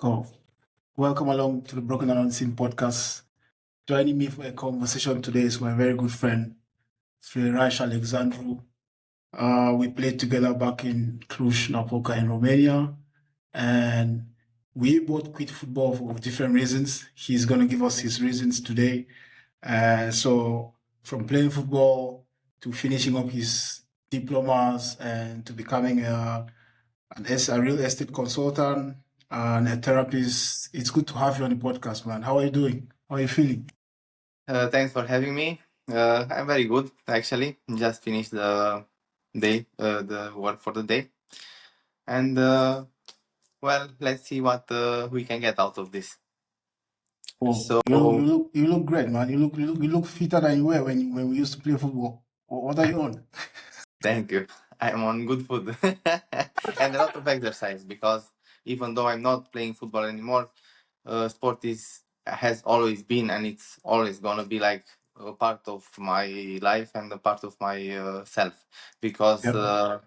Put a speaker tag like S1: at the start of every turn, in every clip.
S1: Cool. Welcome along to the Broken&Unseen podcast. Joining me for a conversation today is my very good friend, Flueras Alexandru. We played together back in Cluj-Napoca in Romania, and we both quit football for different reasons. He's going to give us his reasons today. So from playing football to finishing up his diplomas and to becoming a real estate consultant and a therapist. It's good to have you on the podcast, man. How are you doing? How are you feeling?
S2: Thanks for having me. I'm very good, actually. Just finished the day, the work for the day. And, well, let's see what we can get out of this.
S1: Oh,
S2: So,
S1: you look great, man. You look fitter than you were when we used to play football. What are you on?
S2: thank you. I'm on good food and a lot of exercise because even though I'm not playing football anymore, sport has always been and it's always gonna be like a part of my life and a part of my self because
S1: Yep.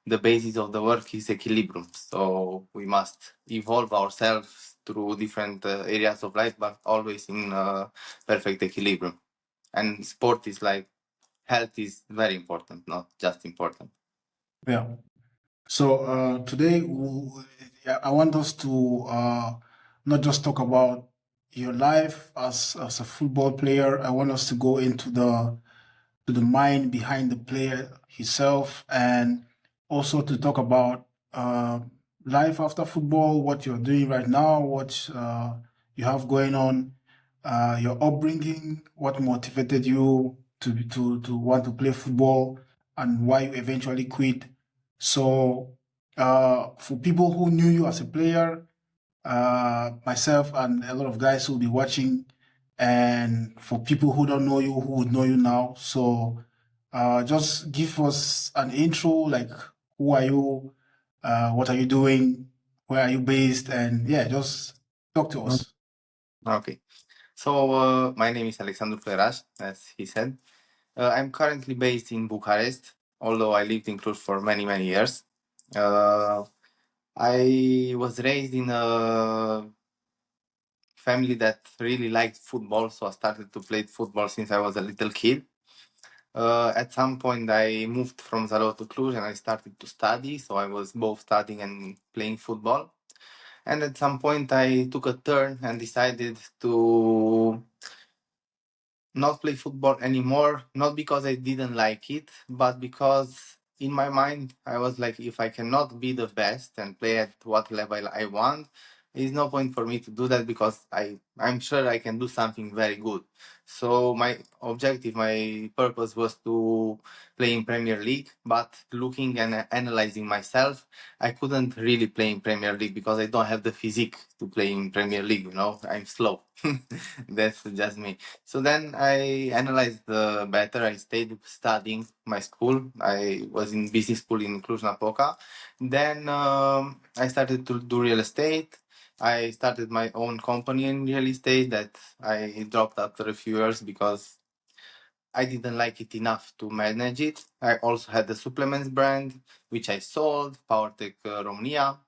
S2: the basis of the work is equilibrium. So we must evolve ourselves through different areas of life, but always in perfect equilibrium. And sport is like health is very important, not just important.
S1: Yeah. So today I want us to not just talk about your life as a football player. I want us to go into the mind behind the player himself, and also to talk about life after football, what you're doing right now, what you have going on, your upbringing, what motivated you to want to play football, and why you eventually quit. So, for people who knew you as a player, myself and a lot of guys who will be watching, and for people who don't know you, who would know you now. So just give us an intro, like who are you, what are you doing, where are you based, and yeah, just talk to us.
S2: Okay. So my name is Alexandru Flueras, as he said. I'm currently based in Bucharest, although I lived in Cluj for many, many years. I was raised in a family that really liked football, so I started to play football since I was a little kid. At some point, I moved from Zalău to Cluj and I started to study, so I was both studying and playing football. And at some point, I took a turn and decided to not play football anymore, not because I didn't like it, but because in my mind I was like, if I cannot be the best and play at what level I want, there's no point for me to do that because I'm sure I can do something very good. So my objective, my purpose was to play in Premier League, but looking and analyzing myself, I couldn't really play in Premier League because I don't have the physique to play in Premier League, I'm slow. That's just me. So then I analyzed better. I stayed studying my school. I was in business school in Cluj-Napoca. Then I started to do real estate. I started my own company in real estate that I dropped after a few years because I didn't like it enough to manage it. I also had the supplements brand, which I sold, PowerTech Romania.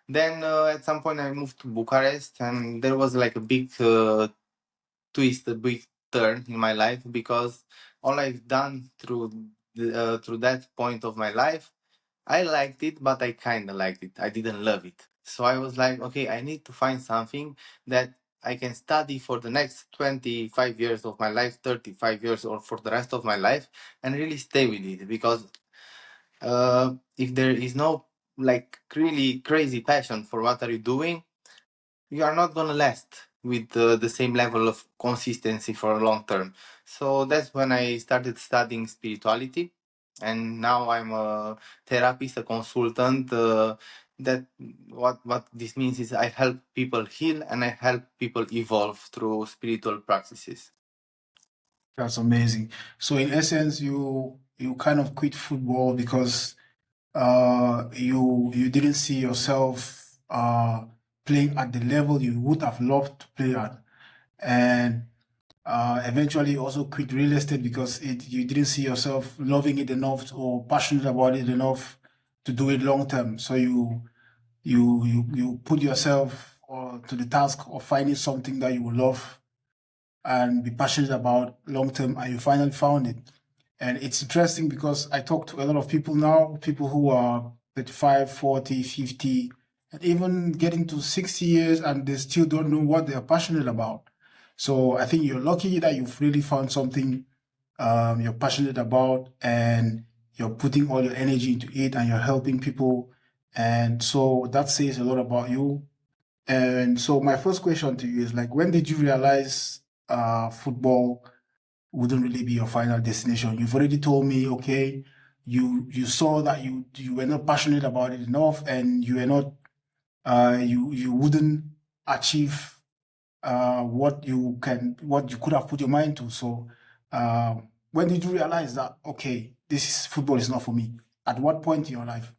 S2: Then at some point I moved to Bucharest and there was like a big twist, a big turn in my life because all I've done through that point of my life, I liked it, but I kind of liked it. I didn't love it. So I was like, okay, I need to find something that I can study for the next 25 years of my life, 35 years, or for the rest of my life, and really stay with it. Because if there is no like really crazy passion for what are you doing, you are not going to last with the same level of consistency for a long term. So that's when I started studying spirituality. And now I'm a therapist, a consultant. That what this means is I help people heal and I help people evolve through spiritual practices.
S1: That's amazing. So in essence, you kind of quit football because you didn't see yourself playing at the level you would have loved to play at, and eventually also quit real estate because you didn't see yourself loving it enough or passionate about it enough to do it long term. So you put yourself or to the task of finding something that you will love and be passionate about long term, and you finally found it. And it's interesting because I talk to a lot of people now, people who are 35, 40, 50, and even getting to 60 years, and they still don't know what they're passionate about. So I think you're lucky that you've really found something you're passionate about, and you're putting all your energy into it, and you're helping people. And so that says a lot about you. And so my first question to you is like, when did you realize football wouldn't really be your final destination? You've already told me, okay, you saw that you were not passionate about it enough, and you were not you wouldn't achieve what you could have put your mind to. So when did you realize that, okay, football is not for me? At what point in your life?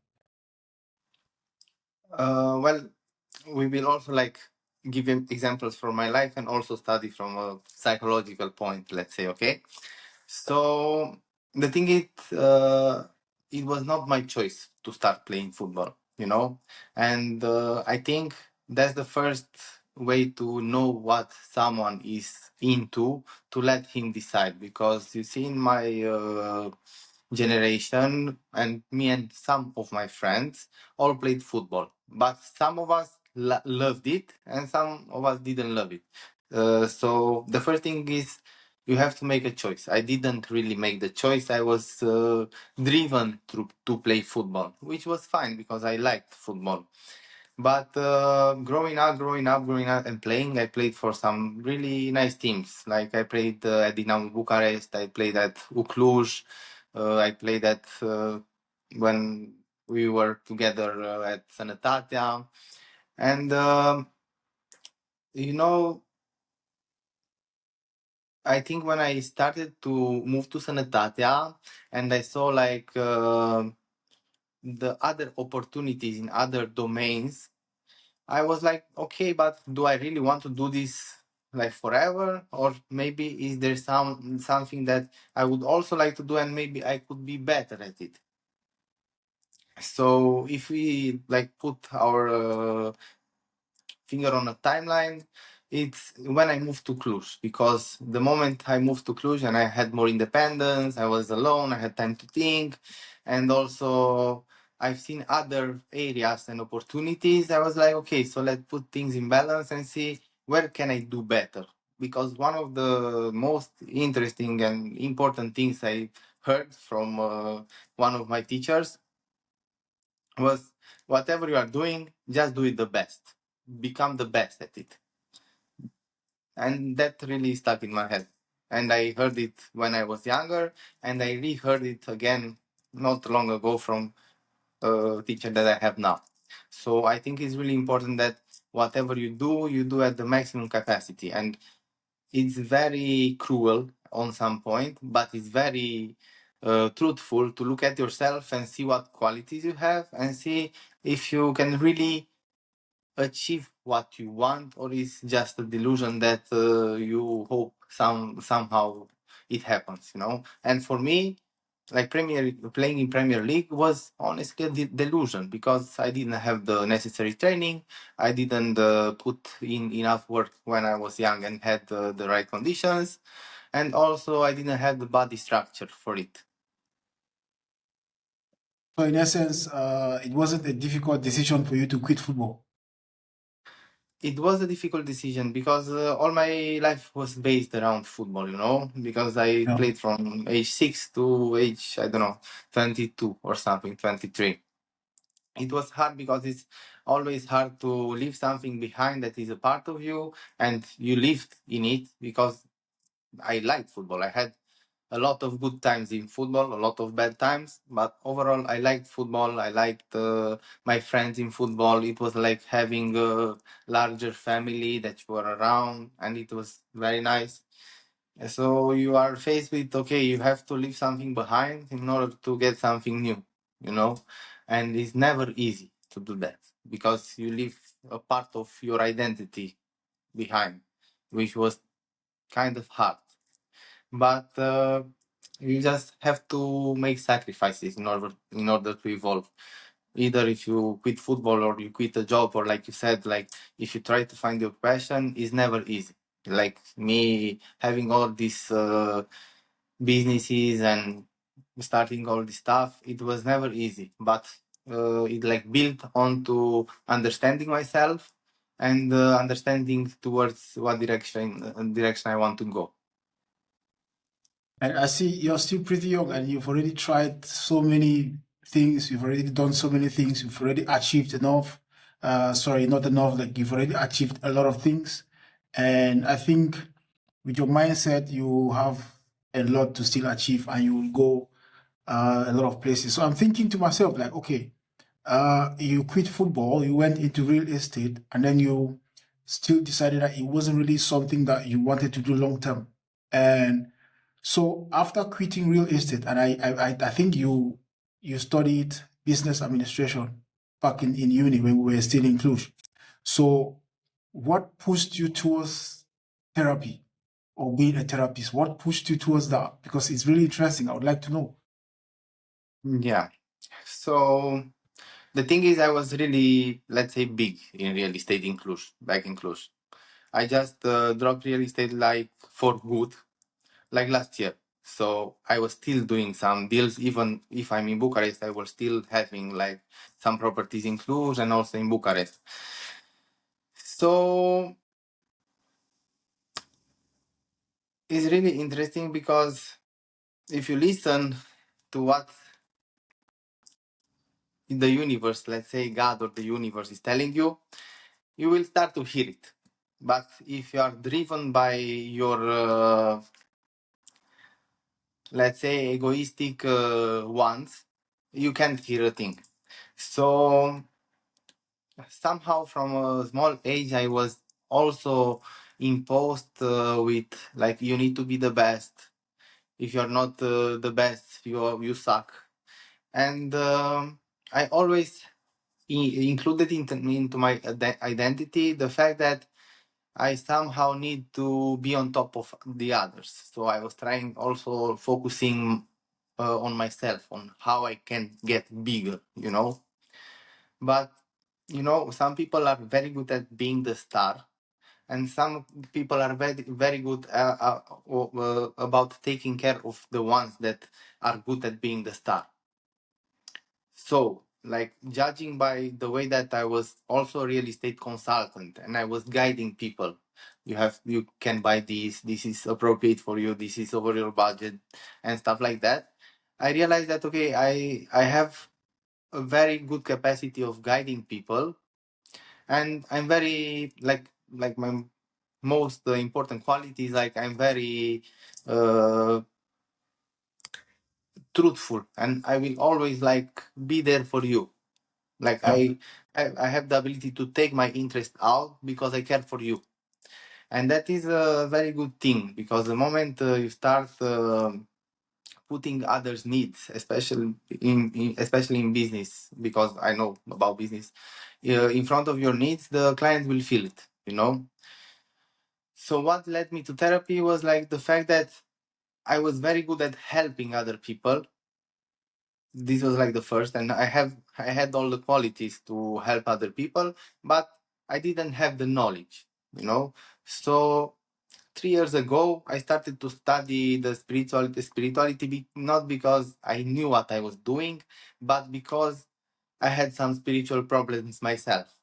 S2: Well, we will also like give him examples from my life and also study from a psychological point, let's say. Okay, so the thing is, it was not my choice to start playing football, you know, and I think that's the first way to know what someone is into, to let him decide. Because you see, in my generation, and me and some of my friends all played football, but some of us loved it and some of us didn't love it. So the first thing is, you have to make a choice. I didn't really make the choice. I was driven to play football, which was fine because I liked football. But growing up and playing, I played for some really nice teams. Like I played at Dinamo Bucharest, I played at Ucluj, I played at when we were together at Sănătatea. And you know, I think when I started to move to Sănătatea and I saw like the other opportunities in other domains, I was like, okay, but do I really want to do this like forever? Or maybe is there something that I would also like to do and maybe I could be better at it? So if we like put our finger on a timeline, it's when I moved to Cluj, because the moment I moved to Cluj and I had more independence, I was alone, I had time to think, and also I've seen other areas and opportunities. I was like, okay, so let's put things in balance and see where can I do better. Because one of the most interesting and important things I heard from one of my teachers was, whatever you are doing, just do it the best, become the best at it. And that really stuck in my head, and I heard it when I was younger, and I reheard it again not long ago from a teacher that I have now. So I think it's really important that whatever you do at the maximum capacity. And it's very cruel on some point, but it's very truthful to look at yourself and see what qualities you have and see if you can really achieve what you want, or is just a delusion that you hope somehow it happens, you know. And for me, like playing in Premier League was honestly a delusion, because I didn't have the necessary training. I didn't put in enough work when I was young and had the right conditions, and also I didn't have the body structure for it.
S1: So in essence, it wasn't a difficult decision for you to quit football.
S2: It was a difficult decision because all my life was based around football, you know, because I
S1: Yeah.
S2: played from age 6 to age, I don't know, 22 or something, 23. It was hard because it's always hard to leave something behind that is a part of you, and you lived in it, because I liked football. I had a lot of good times in football, a lot of bad times, but overall, I liked football. I liked my friends in football. It was like having a larger family that you were around, and it was very nice. So you are faced with, okay, you have to leave something behind in order to get something new, you know, and it's never easy to do that, because you leave a part of your identity behind, which was kind of hard. But you just have to make sacrifices in order to evolve. either if you quit football or you quit a job, or like you said, like if you try to find your passion, is never easy. Like me having all these businesses and starting all this stuff, it was never easy, but it like built onto understanding myself and understanding towards what direction I want to go.
S1: And I see you're still pretty young and you've already tried so many things. You've already done so many things. You've already achieved enough. Sorry, not enough. Like you've already achieved a lot of things. And I think with your mindset, you have a lot to still achieve and you will go a lot of places. So I'm thinking to myself, like, okay, you quit football, you went into real estate, and then you still decided that it wasn't really something that you wanted to do long term. And so after quitting real estate, and I think you studied business administration back in uni when we were still in Cluj. So what pushed you towards therapy or being a therapist? What pushed you towards that? Because it's really interesting. I would like to know.
S2: Yeah. So the thing is, I was really, let's say, big in real estate in Cluj, back in Cluj. I just dropped real estate like for good, like last year. So I was still doing some deals, even if I'm in Bucharest, I was still having like some properties in Cluj and also in Bucharest. So it's really interesting because if you listen to what the universe, let's say God or the universe is telling you, you will start to hear it. But if you are driven by your, let's say, egoistic wants, you can't hear a thing. So somehow from a small age, I was also imposed with like you need to be the best. If you're not the best, you suck. And I always included into my identity the fact that I somehow need to be on top of the others. So I was trying also focusing on myself, on how I can get bigger, you know. But you know, some people are very good at being the star, and some people are very good about taking care of the ones that are good at being the star. So, like judging by the way that I was also a real estate consultant and I was guiding people, you can buy this is appropriate for you, this is over your budget and stuff like that. I realized that okay, I have a very good capacity of guiding people, and I'm very like my most important quality is like I'm very uh, truthful, and I will always like be there for you. Like
S1: Yeah.
S2: I have the ability to take my interest out because I care for you, and that is a very good thing because the moment you start putting others' needs, especially especially in business, because I know about business, in front of your needs, the client will feel it. You know. So what led me to therapy was like the fact that I was very good at helping other people. This was like the first, and I had all the qualities to help other people, but I didn't have the knowledge, you know. So 3 years ago I started to study the spirituality not because I knew what I was doing, but because I had some spiritual problems myself.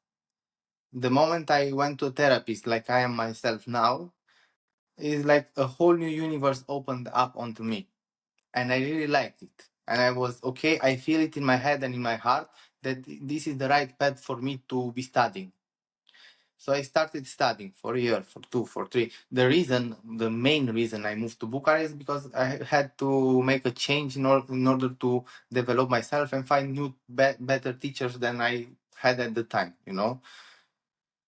S2: The moment I went to a therapist like I am myself now, is like a whole new universe opened up onto me, and I really liked it. And I was okay. I feel it in my head and in my heart that this is the right path for me to be studying. So I started studying for a year, for two, for three. The main reason I moved to Bucharest because I had to make a change in order to develop myself and find new, better teachers than I had at the time. You know.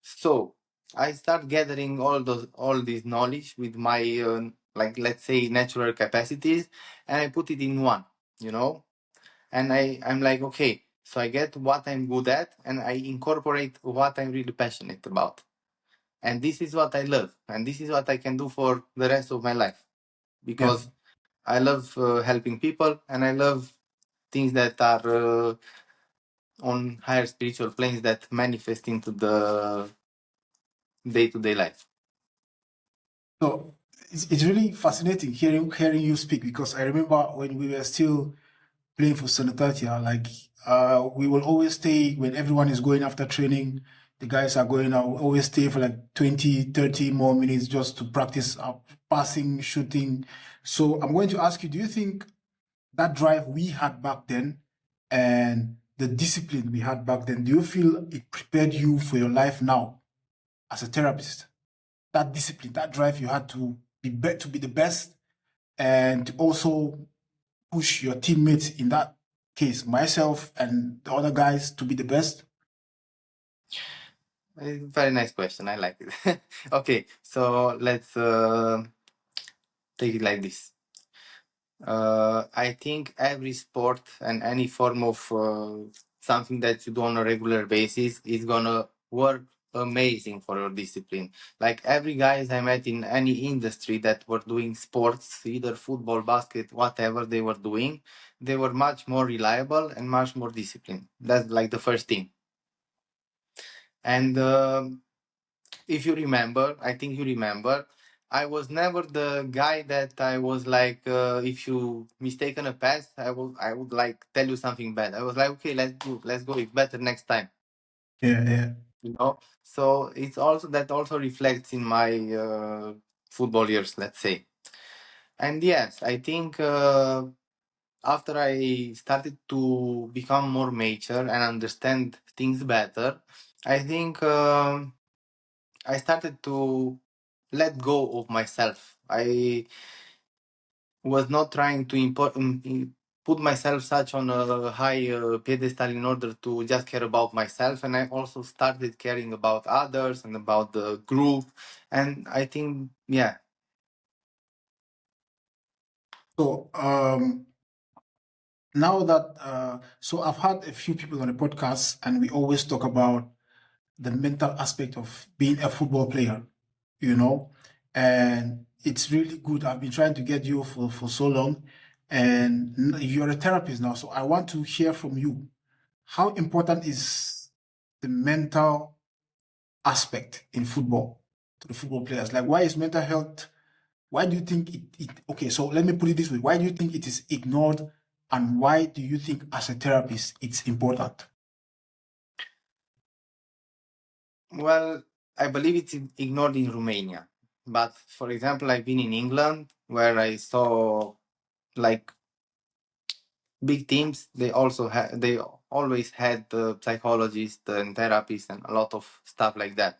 S2: So I start gathering all this knowledge with my like let's say natural capacities, and I put it in one, you know. And I'm like okay, so I get what I'm good at, and I incorporate what I'm really passionate about, and this is what I love, and this is what I can do for the rest of my life
S1: Yeah.
S2: because I love helping people, and I love things that are on higher spiritual planes that manifest into the day-to-day life.
S1: So it's really fascinating hearing you speak, because I remember when we were still playing for Sanitatia, like we will always stay when everyone is going after training. The guys are going out, we'll always stay for like 20, 30 more minutes just to practice passing, shooting. So I'm going to ask you, do you think that drive we had back then and the discipline we had back then, do you feel it prepared you for your life now as a therapist? That discipline, that drive you had to to be the best, and also push your teammates, in that case, myself and the other guys, to be the best?
S2: Very nice question. I like it. Okay, so let's take it like this. I think every sport and any form of something that you do on a regular basis is gonna work amazing for your discipline. Like every guys I met in any industry that were doing sports, either football, basket, whatever they were doing, they were much more reliable and much more disciplined. That's like the first thing. And if you remember, I think you remember, I was never the guy that I was like, if you mistaken a pass, I would like tell you something bad. I was like, okay, let's go. It's better next time,
S1: Yeah, yeah.
S2: you know. So it's also that also reflects in my football years, let's say. And yes, I think after I started to become more mature and understand things better, I think. I started to let go of myself. I was not trying to put myself such on a high pedestal in order to just care about myself, and I also started caring about others and about the group. And I think, yeah.
S1: So now that so I've had a few people on the podcast, and we always talk about the mental aspect of being a football player, you know, and it's really good. I've been trying to get you for so long, and you're a therapist now. So I want to hear from you. How important is the mental aspect in football to the football players? Like, why is mental health, why do you think okay, so let me put it this way. Why do you think it is ignored, and why do you think as a therapist it's important?
S2: Well, I believe it's ignored in Romania. But for example, I've been in England where I saw like big teams. They always had psychologists and therapists and a lot of stuff like that.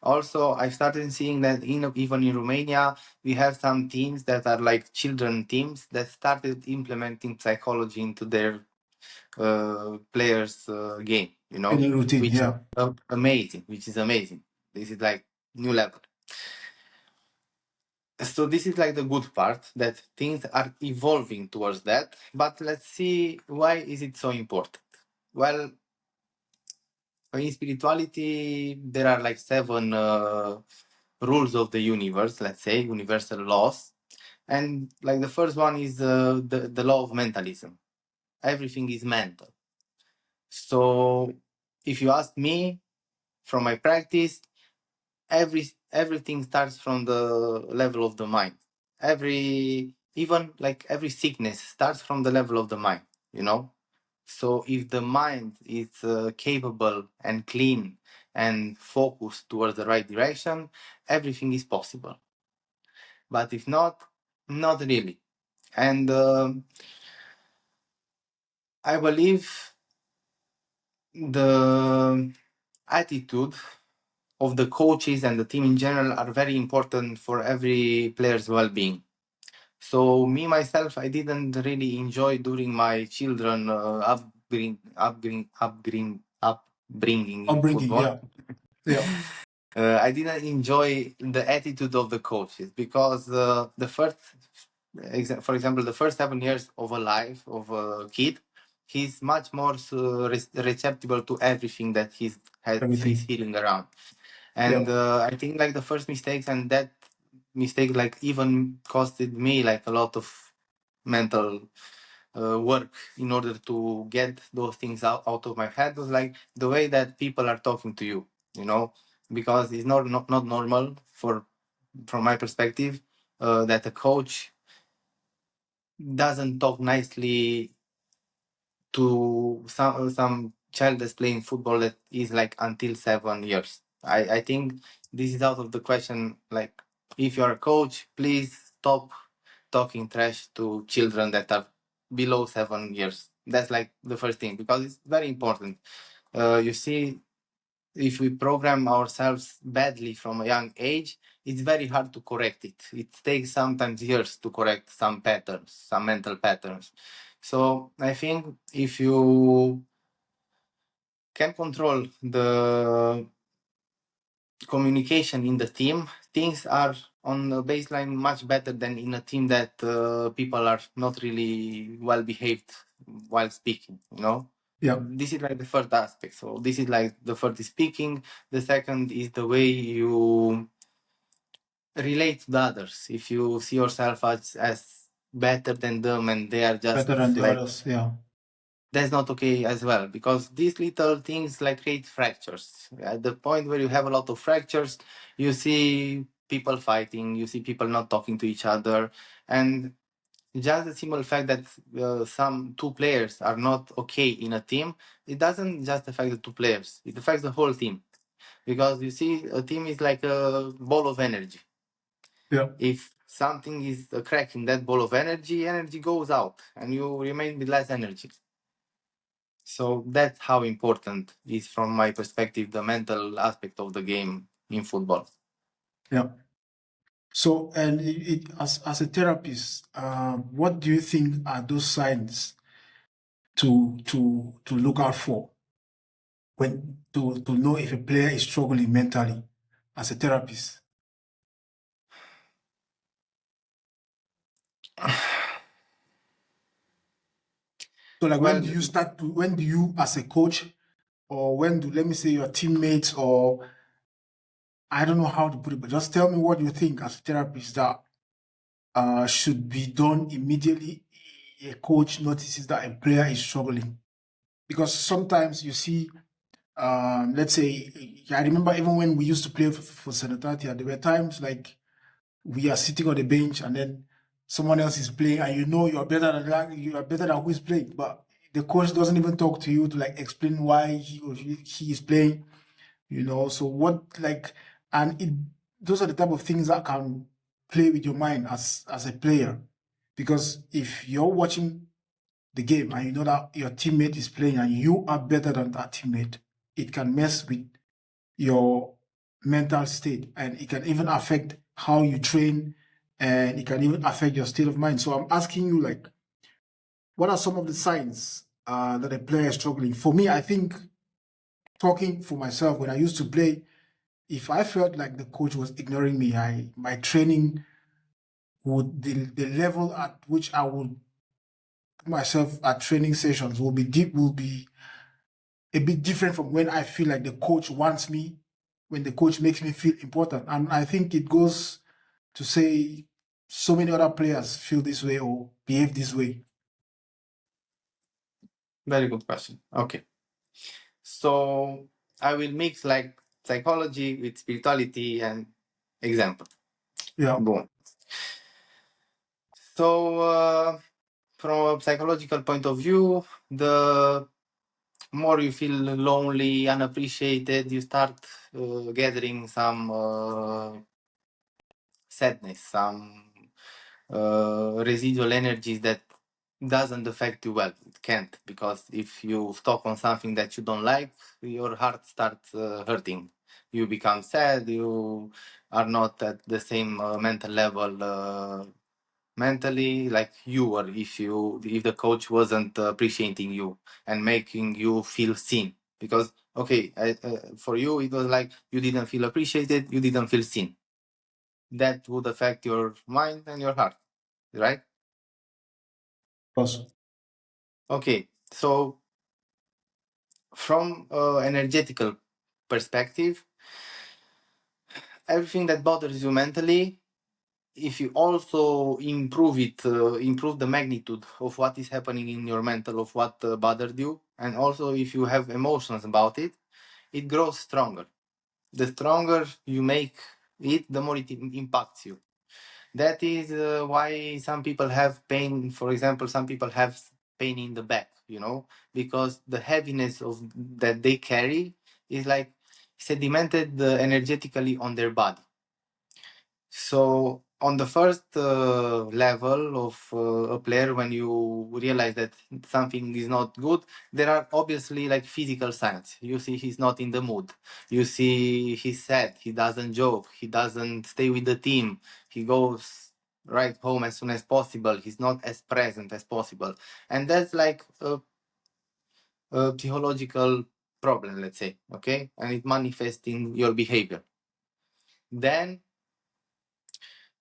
S2: Also, I started seeing that even in Romania, we have some teams that are like children teams that started implementing psychology into their players' game,
S1: Any routine,
S2: which is
S1: yeah.
S2: amazing, This is like new level. So this is like the good part, that things are evolving towards that. But let's see, why is it so important? Well, in spirituality, there are like 7 rules of the universe, let's say, universal laws. And like the first one is the law of mentalism. Everything is mental. So if you ask me, from my practice, everything starts from the level of the mind. Even like every sickness starts from the level of the mind. So if the mind is capable and clean and focused towards the right direction, everything is possible. But if not, not really. And I believe the attitude of the coaches and the team in general are very important for every player's well-being. So me myself, I didn't really enjoy during my children upbringing in
S1: Upbringing,
S2: football.
S1: yeah. Yeah.
S2: I didn't enjoy the attitude of the coaches because for example, the first 7 years of a life of a kid, he's much more receptive to everything that he's
S1: Everything.
S2: hearing around. And
S1: Yeah.
S2: I think like the first mistakes, and that mistake like even costed me like a lot of mental work in order to get those things out of my head was like the way that people are talking to you, you know, because it's not normal from my perspective that a coach doesn't talk nicely to some child that's playing football that is like until 7 years. I think this is out of the question. Like, if you're a coach, please stop talking trash to children that are below 7 years. That's like the first thing, because it's very important. You see, if we program ourselves badly from a young age, it's very hard to correct it. It takes sometimes years to correct some patterns, some mental patterns. So I think if you can control the communication in the team, things are on the baseline much better than in a team that people are not really well behaved while speaking, you know?
S1: Yeah.
S2: This is like the first aspect. So this is like the first is speaking. The second is the way you relate to the others. If you see yourself as better than them and they are just
S1: Better than the
S2: like,
S1: others. Yeah.
S2: that's not okay as well, because these little things like create fractures. At the point where you have a lot of fractures, you see people fighting, you see people not talking to each other, and just the simple fact that some two players are not okay in a team, it doesn't just affect the two players, it affects the whole team. Because you see, a team is like a ball of energy.
S1: Yeah.
S2: If something is a crack in that ball of energy, energy goes out and you remain with less energy. So that's how important is, from my perspective, the mental aspect of the game in football.
S1: Yeah. So, and as a therapist, what do you think are those signs to look out for when to know if a player is struggling mentally as a therapist? So, like, when
S2: Well,
S1: do you start to, when do you, as a coach, or when do, let me say, your teammates, or I don't know how to put it, but just tell me what you think as a therapist that should be done immediately a coach notices that a player is struggling. Because sometimes you see, let's say, I remember even when we used to play for Senatatia, there were times like we are sitting on the bench and then someone else is playing and you know you are better than that, you are better than who is playing, but the coach doesn't even talk to you to like explain why he or he is playing, you know. So what, like, and it, those are the type of things that can play with your mind as a player, because if you're watching the game and you know that your teammate is playing and you are better than that teammate, it can mess with your mental state and it can even affect how you train and it can even affect your state of mind. So I'm asking you, like, what are some of the signs that a player is struggling? For me, I think, talking for myself, when I used to play, if I felt like the coach was ignoring me, my training would, the level at which I would put myself at training sessions will be deep, will be a bit different from when I feel like the coach wants me, when the coach makes me feel important. And I think it goes to say so many other players feel this way or behave this way.
S2: very good question. Okay. So I will mix like psychology with spirituality and example.
S1: Yeah.
S2: Boom. So from a psychological point of view, the more you feel lonely, unappreciated, you start gathering some sadness, some residual energies that doesn't affect you well. It can't, because if you stop on something that you don't like, your heart starts hurting. You become sad. You are not at the same mental level mentally like you were if the coach wasn't appreciating you and making you feel seen. Because okay, for you it was like you didn't feel appreciated, you didn't feel seen. That would affect your mind and your heart, right?
S1: Because
S2: Okay, so from energetical perspective, everything that bothers you mentally if you also improve the magnitude of what is happening in your mental, of what bothered you, and also if you have emotions about it, it grows stronger. The stronger you make it, the more it impacts you. That is why some people have pain. For example, some people have pain in the back, because the heaviness of that they carry is like sedimented energetically on their body. So on the first level of a player, when you realize that something is not good, there are obviously like physical signs. You see he's not in the mood. You see he's sad. He doesn't joke. He doesn't stay with the team. He goes right home as soon as possible. He's not as present as possible. And that's like a psychological problem, let's say, okay? And it manifests in your behavior. Then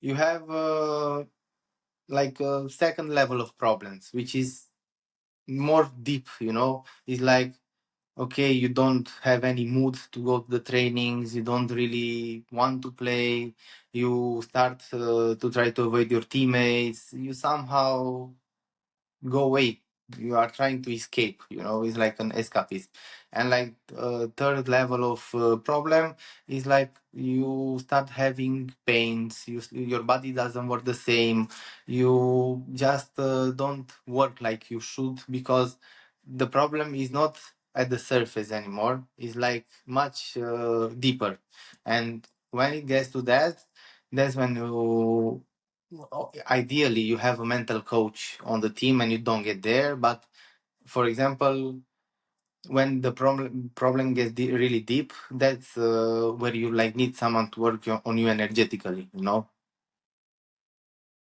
S2: you have like a second level of problems, which is more deep, is like, okay, you don't have any mood to go to the trainings, you don't really want to play, you start to try to avoid your teammates, you somehow go away, you are trying to escape, it's like an escapist. And like third level of problem is like you start having pains, your body doesn't work the same, you just don't work like you should, because the problem is not at the surface anymore, it's like much deeper. And when it gets to that, that's when you ideally you have a mental coach on the team and you don't get there. But for example, when the problem gets really deep, that's where you like need someone to work on you energetically,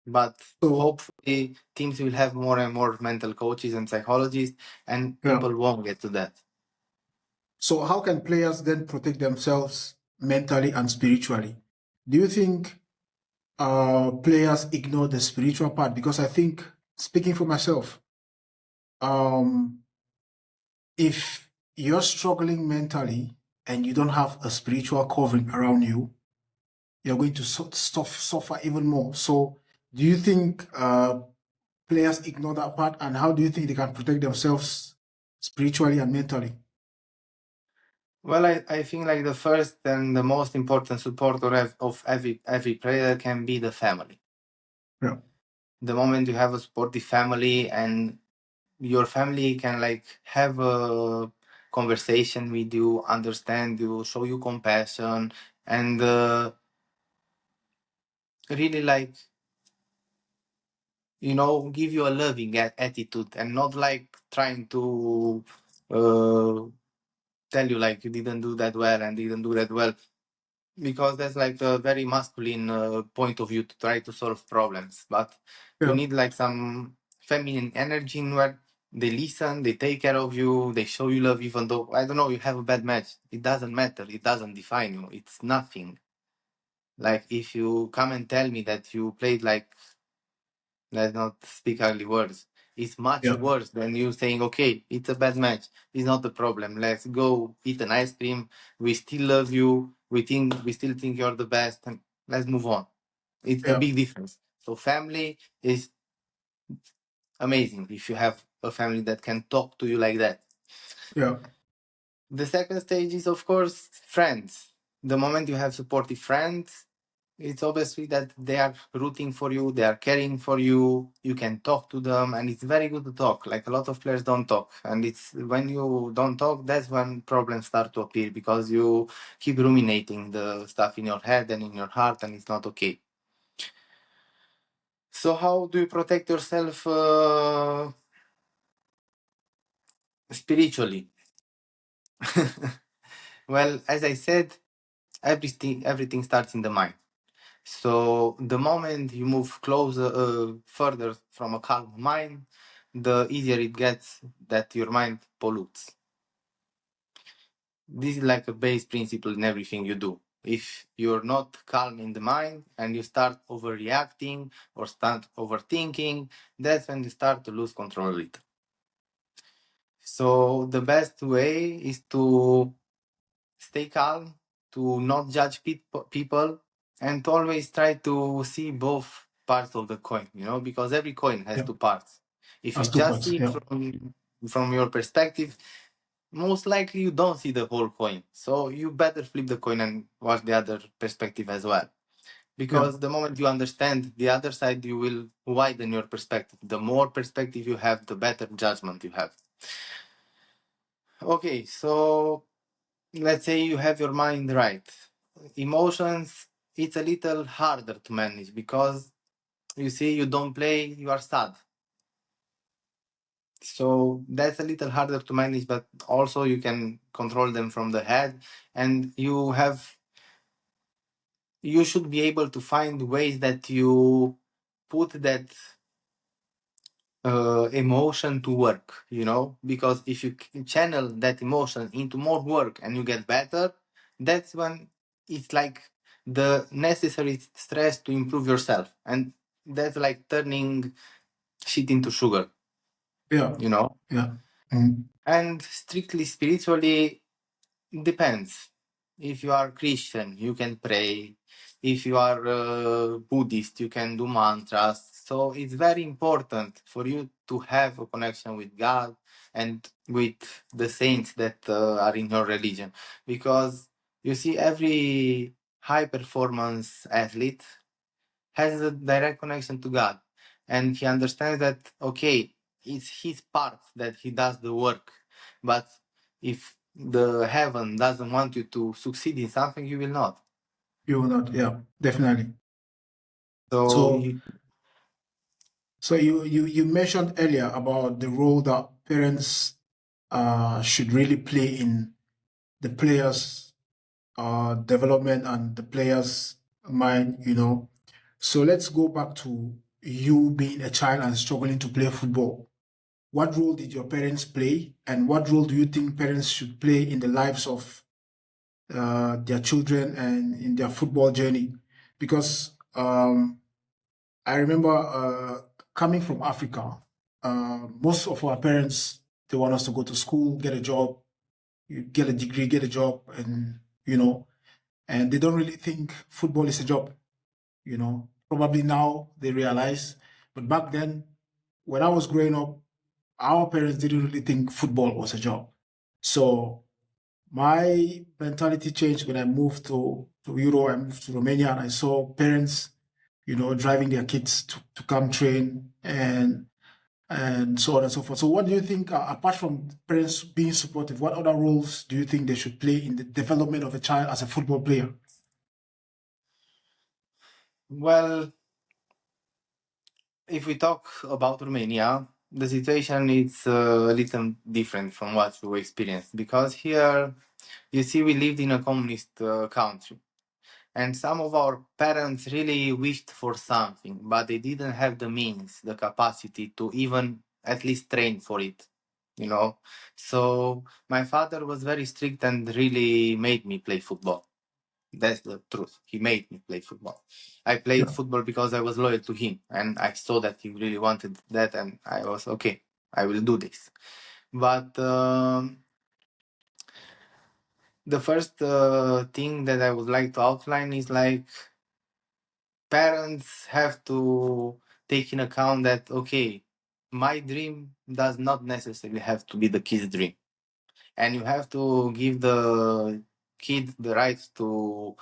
S2: but
S1: So
S2: hopefully teams will have more and more mental coaches and psychologists, and
S1: yeah.
S2: people won't get to that.
S1: So how can players then protect themselves mentally and spiritually? Do you think players ignore the spiritual part? Because I think, speaking for myself, um, if you're struggling mentally and you don't have a spiritual covering around you, you're going to suffer even more. So do you think players ignore that part? And how do you think they can protect themselves spiritually and mentally?
S2: Well, I think like the first and the most important support of every player can be the family.
S1: Yeah.
S2: The moment you have a supportive family and your family can like have a conversation with you, understand you, show you compassion, and really like, give you a loving attitude, and not like trying to uh, tell you like you didn't do that well and didn't do that well, because that's like a very masculine point of view to try to solve problems. But you
S1: Yeah.
S2: need like some feminine energy in where they listen, they take care of you, they show you love, even though, I don't know, you have a bad match. It doesn't matter. It doesn't define you. It's nothing. Like if you come and tell me that you played like, let's not speak ugly words. It's much
S1: Yeah.
S2: worse than you saying, okay, it's a bad match. It's not a problem. Let's go eat an ice cream. We still love you. We still think you're the best, and let's move on. It's a
S1: Yeah.
S2: big difference. So family is amazing if you have a family that can talk to you like that.
S1: Yeah.
S2: The second stage is, of course, friends. The moment you have supportive friends, it's obviously that they are rooting for you, they are caring for you, you can talk to them, and it's very good to talk. Like a lot of players don't talk, and it's when you don't talk, that's when problems start to appear, because you keep ruminating the stuff in your head and in your heart, and it's not okay. So how do you protect yourself spiritually? Well, as I said, everything starts in the mind. So the moment you move closer, further from a calm mind, the easier it gets that your mind pollutes. This is like a base principle in everything you do. If you're not calm in the mind and you start overreacting or start overthinking, that's when you start to lose control of it. So the best way is to stay calm, to not judge people, and always try to see both parts of the coin, because every coin has
S1: Yeah.
S2: two parts. If you
S1: As two
S2: just
S1: parts.
S2: see it
S1: Yeah.
S2: from your perspective, most likely you don't see the whole coin. So you better flip the coin and watch the other perspective as well.
S1: Yeah.
S2: Because the moment you understand the other side, you will widen your perspective. The more perspective you have, the better judgment you have. Okay, so let's say you have your mind right. Emotions, it's a little harder to manage because you see, you don't play, you are sad. So that's a little harder to manage, but also you can control them from the head, and you should be able to find ways that you put that emotion to work, because if you channel that emotion into more work and you get better, that's when it's like the necessary stress to improve yourself. And that's like turning shit into sugar,
S1: Yeah.
S2: you know?
S1: Yeah. Mm.
S2: And strictly spiritually, depends. If you are Christian, you can pray. If you are Buddhist, you can do mantras. So it's very important for you to have a connection with God and with the saints that are in your religion. Because you see, every high performance athlete has a direct connection to God. And he understands that, okay, it's his part that he does the work. But if the heaven doesn't want you to succeed in something, you will not.
S1: You will not. Yeah. Definitely.
S2: So
S1: So,
S2: you,
S1: you mentioned earlier about the role that parents should really play in the players' development and the players' mind. So let's go back to you being a child and struggling to play football. What role did your parents play, and what role do you think parents should play in the lives of their children and in their football journey? Because I remember coming from Africa, most of our parents, they want us to go to school, get a job, you get a degree, get a job, and and they don't really think football is a job. Probably now they realize, but back then, when I was growing up, our parents didn't really think football was a job. So my mentality changed when I moved to Europe. I moved to Romania, and I saw parents, driving their kids to come train and so on and so forth. So what do you think, apart from parents being supportive, what other roles do you think they should play in the development of a child as a football player?
S2: well, if we talk about Romania, the situation is a little different from what you experienced, because here, you see, we lived in a communist country. And some of our parents really wished for something, but they didn't have the means, the capacity to even at least train for it, you know. So my father was very strict and really made me play football. That's the truth. He made me play football. I played
S1: Yeah,
S2: football because I was loyal to him, and I saw that he really wanted that, and I was okay. I will do this. But the first thing that I would like to outline is like parents have to take in account that, okay, my dream does not necessarily have to be the kid's dream. And you have to give the kid the right to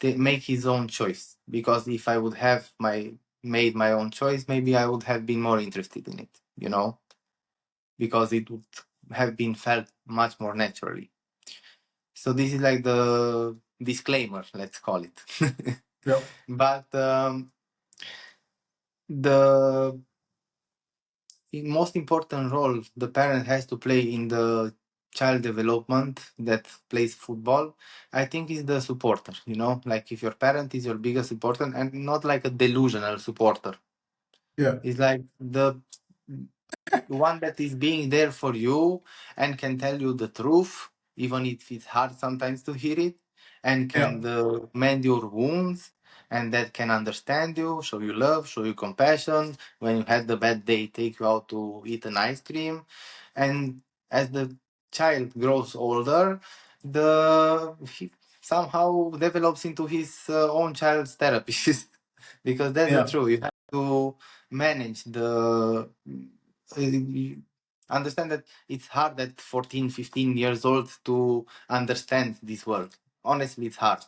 S2: make his own choice. Because if I would have made my own choice, maybe I would have been more interested in it, because it would have been felt much more naturally. So this is like the disclaimer, let's call it.
S1: yeah,
S2: But the most important role the parent has to play in the child development that plays football, I think, is the supporter. Like, if your parent is your biggest supporter, and not like a delusional supporter,
S1: yeah,
S2: it's like the one that is being there for you and can tell you the truth, even if it's hard sometimes to hear it, and
S1: yeah,
S2: can mend your wounds, and that can understand you, show you love, show you compassion. When you had the bad day, take you out to eat an ice cream. And as the child grows older, the somehow develops into his own child's therapist. Because that's the
S1: Yeah,
S2: truth. You have to manage the. You understand that it's hard at 14, 15 years old to understand this world. Honestly, it's hard.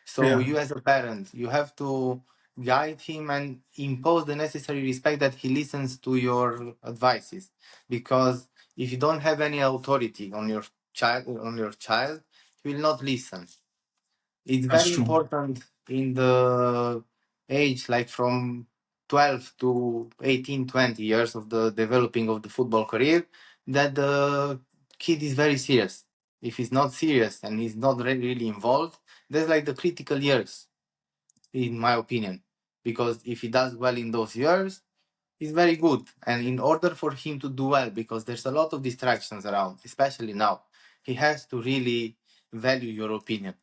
S2: So
S1: yeah,
S2: you as a parent, you have to guide him and impose the necessary respect that he listens to your advices. Because if you don't have any authority on your child, he will not listen. It's
S1: that's
S2: very
S1: true.
S2: important in the age like from 12 to 18, 20 years of the developing of the football career that the kid is very serious. If he's not serious and he's not really involved, that's like the critical years, in my opinion. Because if he does well in those years, he's very good. And in order for him to do well, because there's a lot of distractions around, especially now, he has to really value your opinion.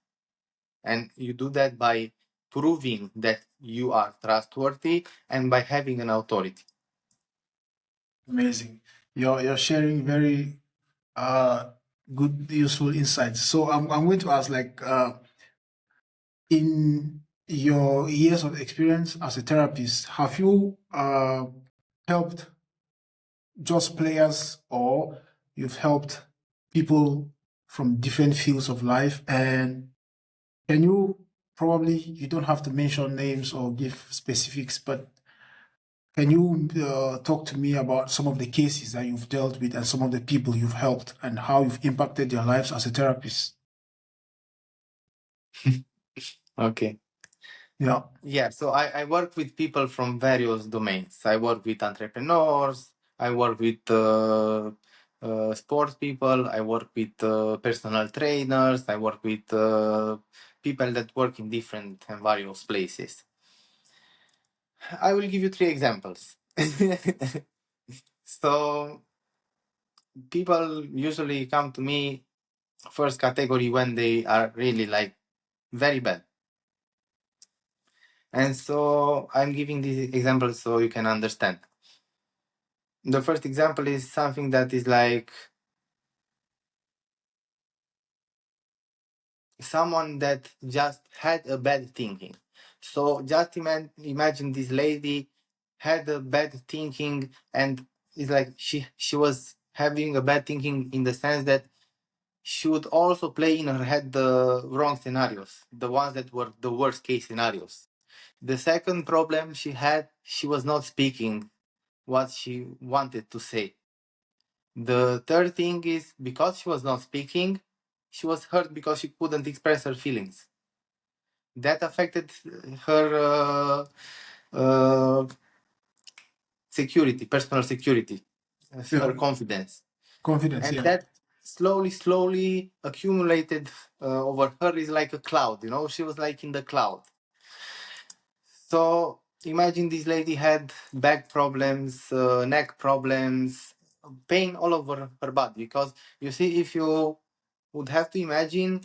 S2: And you do that by proving that you are trustworthy and by having an authority.
S1: Amazing. You're sharing very uh good, useful insights. So I'm going to ask, like, in your years of experience as a therapist, have you helped just players, or you've helped people from different fields of life? And can you, probably you don't have to mention names or give specifics, but can you talk to me about some of the cases that you've dealt with and some of the people you've helped and how you've impacted their lives as a therapist?
S2: Okay.
S1: Yeah,
S2: Yeah, so I work with people from various domains. I work with entrepreneurs, I work with sports people, I work with personal trainers, I work with people that work in different and various places. I will give you three examples. So, people usually come to me first category when they are really like very bad. And so I'm giving these examples so you can understand. The first example is something that is like someone that just had a bad thinking. So just imagine this lady had a bad thinking, and it's like she was having a bad thinking in the sense that she would also play in her head the wrong scenarios, the ones that were the worst case scenarios. The second problem she had, she was not speaking what she wanted to say. The third thing is because she was not speaking, she was hurt because she couldn't express her feelings. That affected her security, personal security,
S1: yeah,
S2: her confidence.
S1: confidence.
S2: And
S1: Yeah,
S2: that slowly accumulated over her is like a cloud, you know, she was like in the cloud. So imagine this lady had back problems, neck problems, pain all over her body. Because you see, if you would have to imagine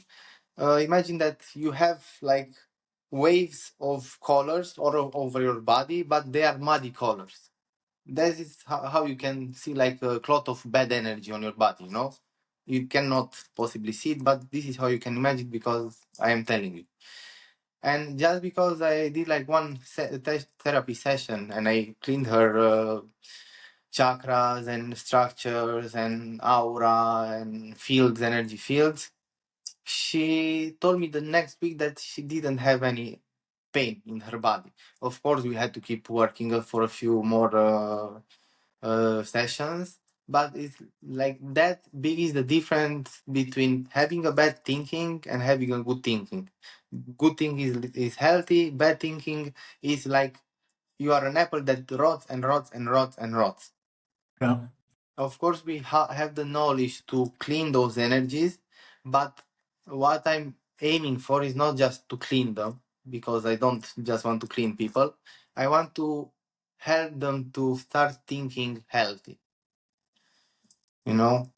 S2: that you have like waves of colors all over your body, but they are muddy colors. That is how you can see like a clot of bad energy on your body, you know? You cannot possibly see it, but this is how you can imagine because I am telling you. And just because I did like one therapy session and I cleaned her chakras and structures and aura and fields, energy fields, she told me the next week that she didn't have any pain in her body. Of course, we had to keep working for a few more sessions, but it's like that big is the difference between having a bad thinking and having a good thinking. Good thinking is healthy, bad thinking is like you are an apple that rots and rots and rots and rots.
S1: yeah,
S2: Of course, we have the knowledge to clean those energies, but what I'm aiming for is not just to clean them, because I don't just want to clean people. I want to help them to start thinking healthy, you know?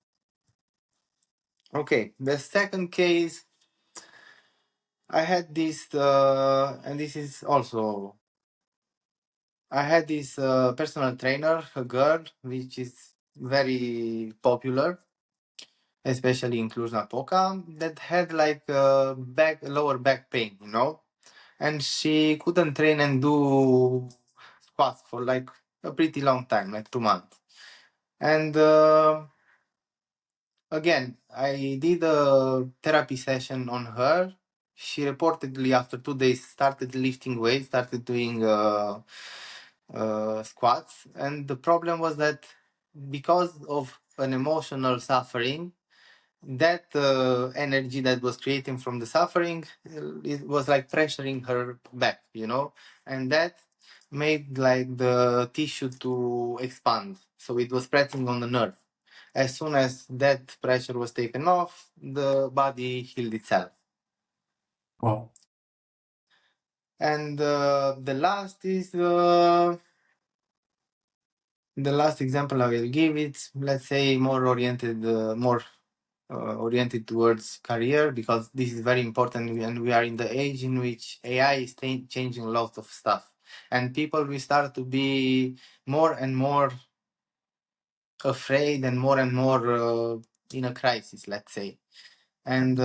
S2: Okay, the second case, I had this, and this is also, I had this personal trainer, a girl, which is very popular. especially in Cluj-Napoca, that had like lower back pain, you know, and she couldn't train and do squats for like a pretty long time, like 2 months. And again, I did a therapy session on her. She reportedly, after 2 days, started lifting weights, started doing squats. And the problem was that because of an emotional suffering, that energy that was creating from the suffering, it was like pressuring her back, you know, and that made like the tissue to expand. So it was pressing on the nerve. As soon as that pressure was taken off, the body healed itself.
S1: Wow.
S2: And the last example I will give, it's, let's say, more oriented towards career, because this is very important, and we are in the age in which AI is changing a lot of stuff, and people will start to be more and more afraid and more in a crisis, let's say. And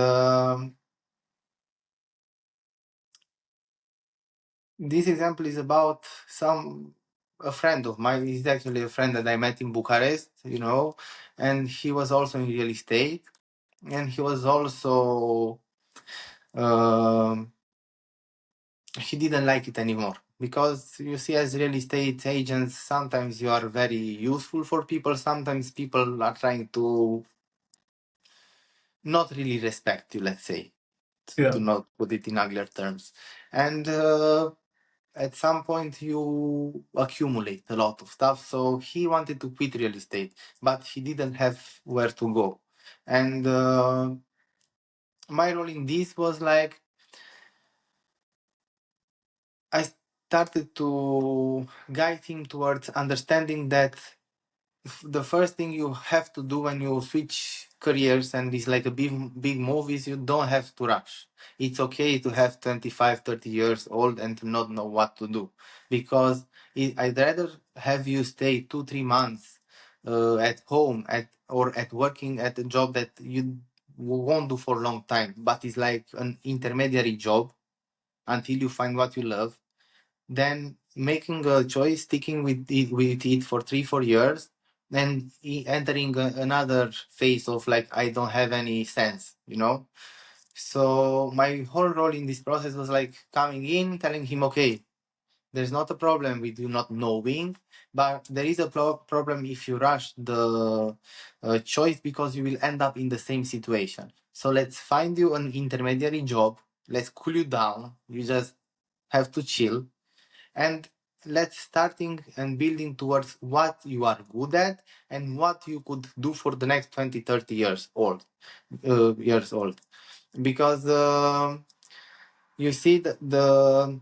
S2: this example is about a friend of mine. He's actually a friend that I met in Bucharest, you know, and he was also in real estate, and he was also um he didn't like it anymore, because you see, as real estate agents, sometimes you are very useful for people, sometimes people are trying to not really respect you, let's say,
S1: Yeah.
S2: to not put it in uglier terms. And at some point you accumulate a lot of stuff. So he wanted to quit real estate, but he didn't have where to go. And my role in this was like, I started to guide him towards understanding that the first thing you have to do when you switch careers, and it's like a big move, is you don't have to rush. It's okay to have 25, 30 years old and to not know what to do, because I'd rather have you stay 2-3 months at home or at working at a job that you won't do for a long time, but it's like an intermediary job until you find what you love, then making a choice, sticking with it for 3-4 years, then entering another phase of like, I don't have any sense, you know. So my whole role in this process was like coming in, telling him, okay, there's not a problem with you not knowing, but there is a problem if you rush the choice, because you will end up in the same situation. So let's find you an intermediary job. Let's cool you down. You just have to chill, and let's starting and building towards what you are good at and what you could do for the next 20-30 years old, because you see, the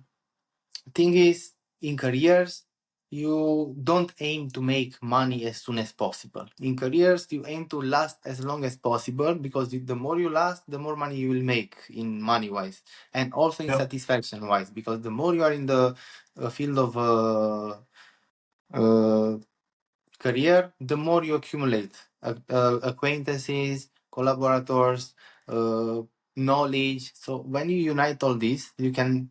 S2: thing is, in careers, you don't aim to make money as soon as possible. In careers, you aim to last as long as possible, because the more you last, the more money you will make in money wise, and also in
S1: Yeah.
S2: satisfaction wise, because the more you are in the field of uh, career, the more you accumulate acquaintances, collaborators, knowledge. So when you unite all this, you can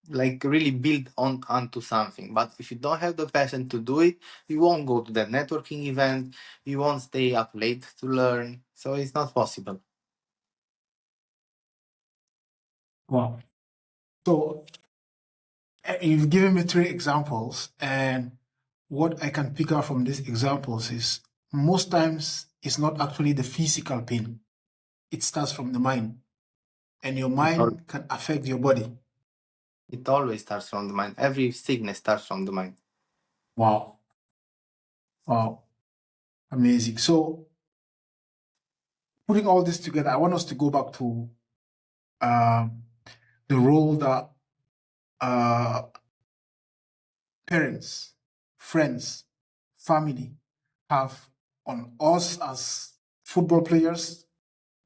S2: like really build onto something. But if you don't have the passion to do it, you won't go to that networking event, you won't stay up late to learn, so it's not possible.
S1: Wow. So you've given me three examples, and what I can pick up from these examples is most times it's not actually the physical pain. It starts from the mind, and your
S2: it, al-
S1: mind can affect your body.
S2: it always starts from the mind. Every sickness starts from the mind.
S1: Wow. Wow. Amazing. So putting all this together, I want us to go back to um, the role that uh, parents, friends, family have on us as football players,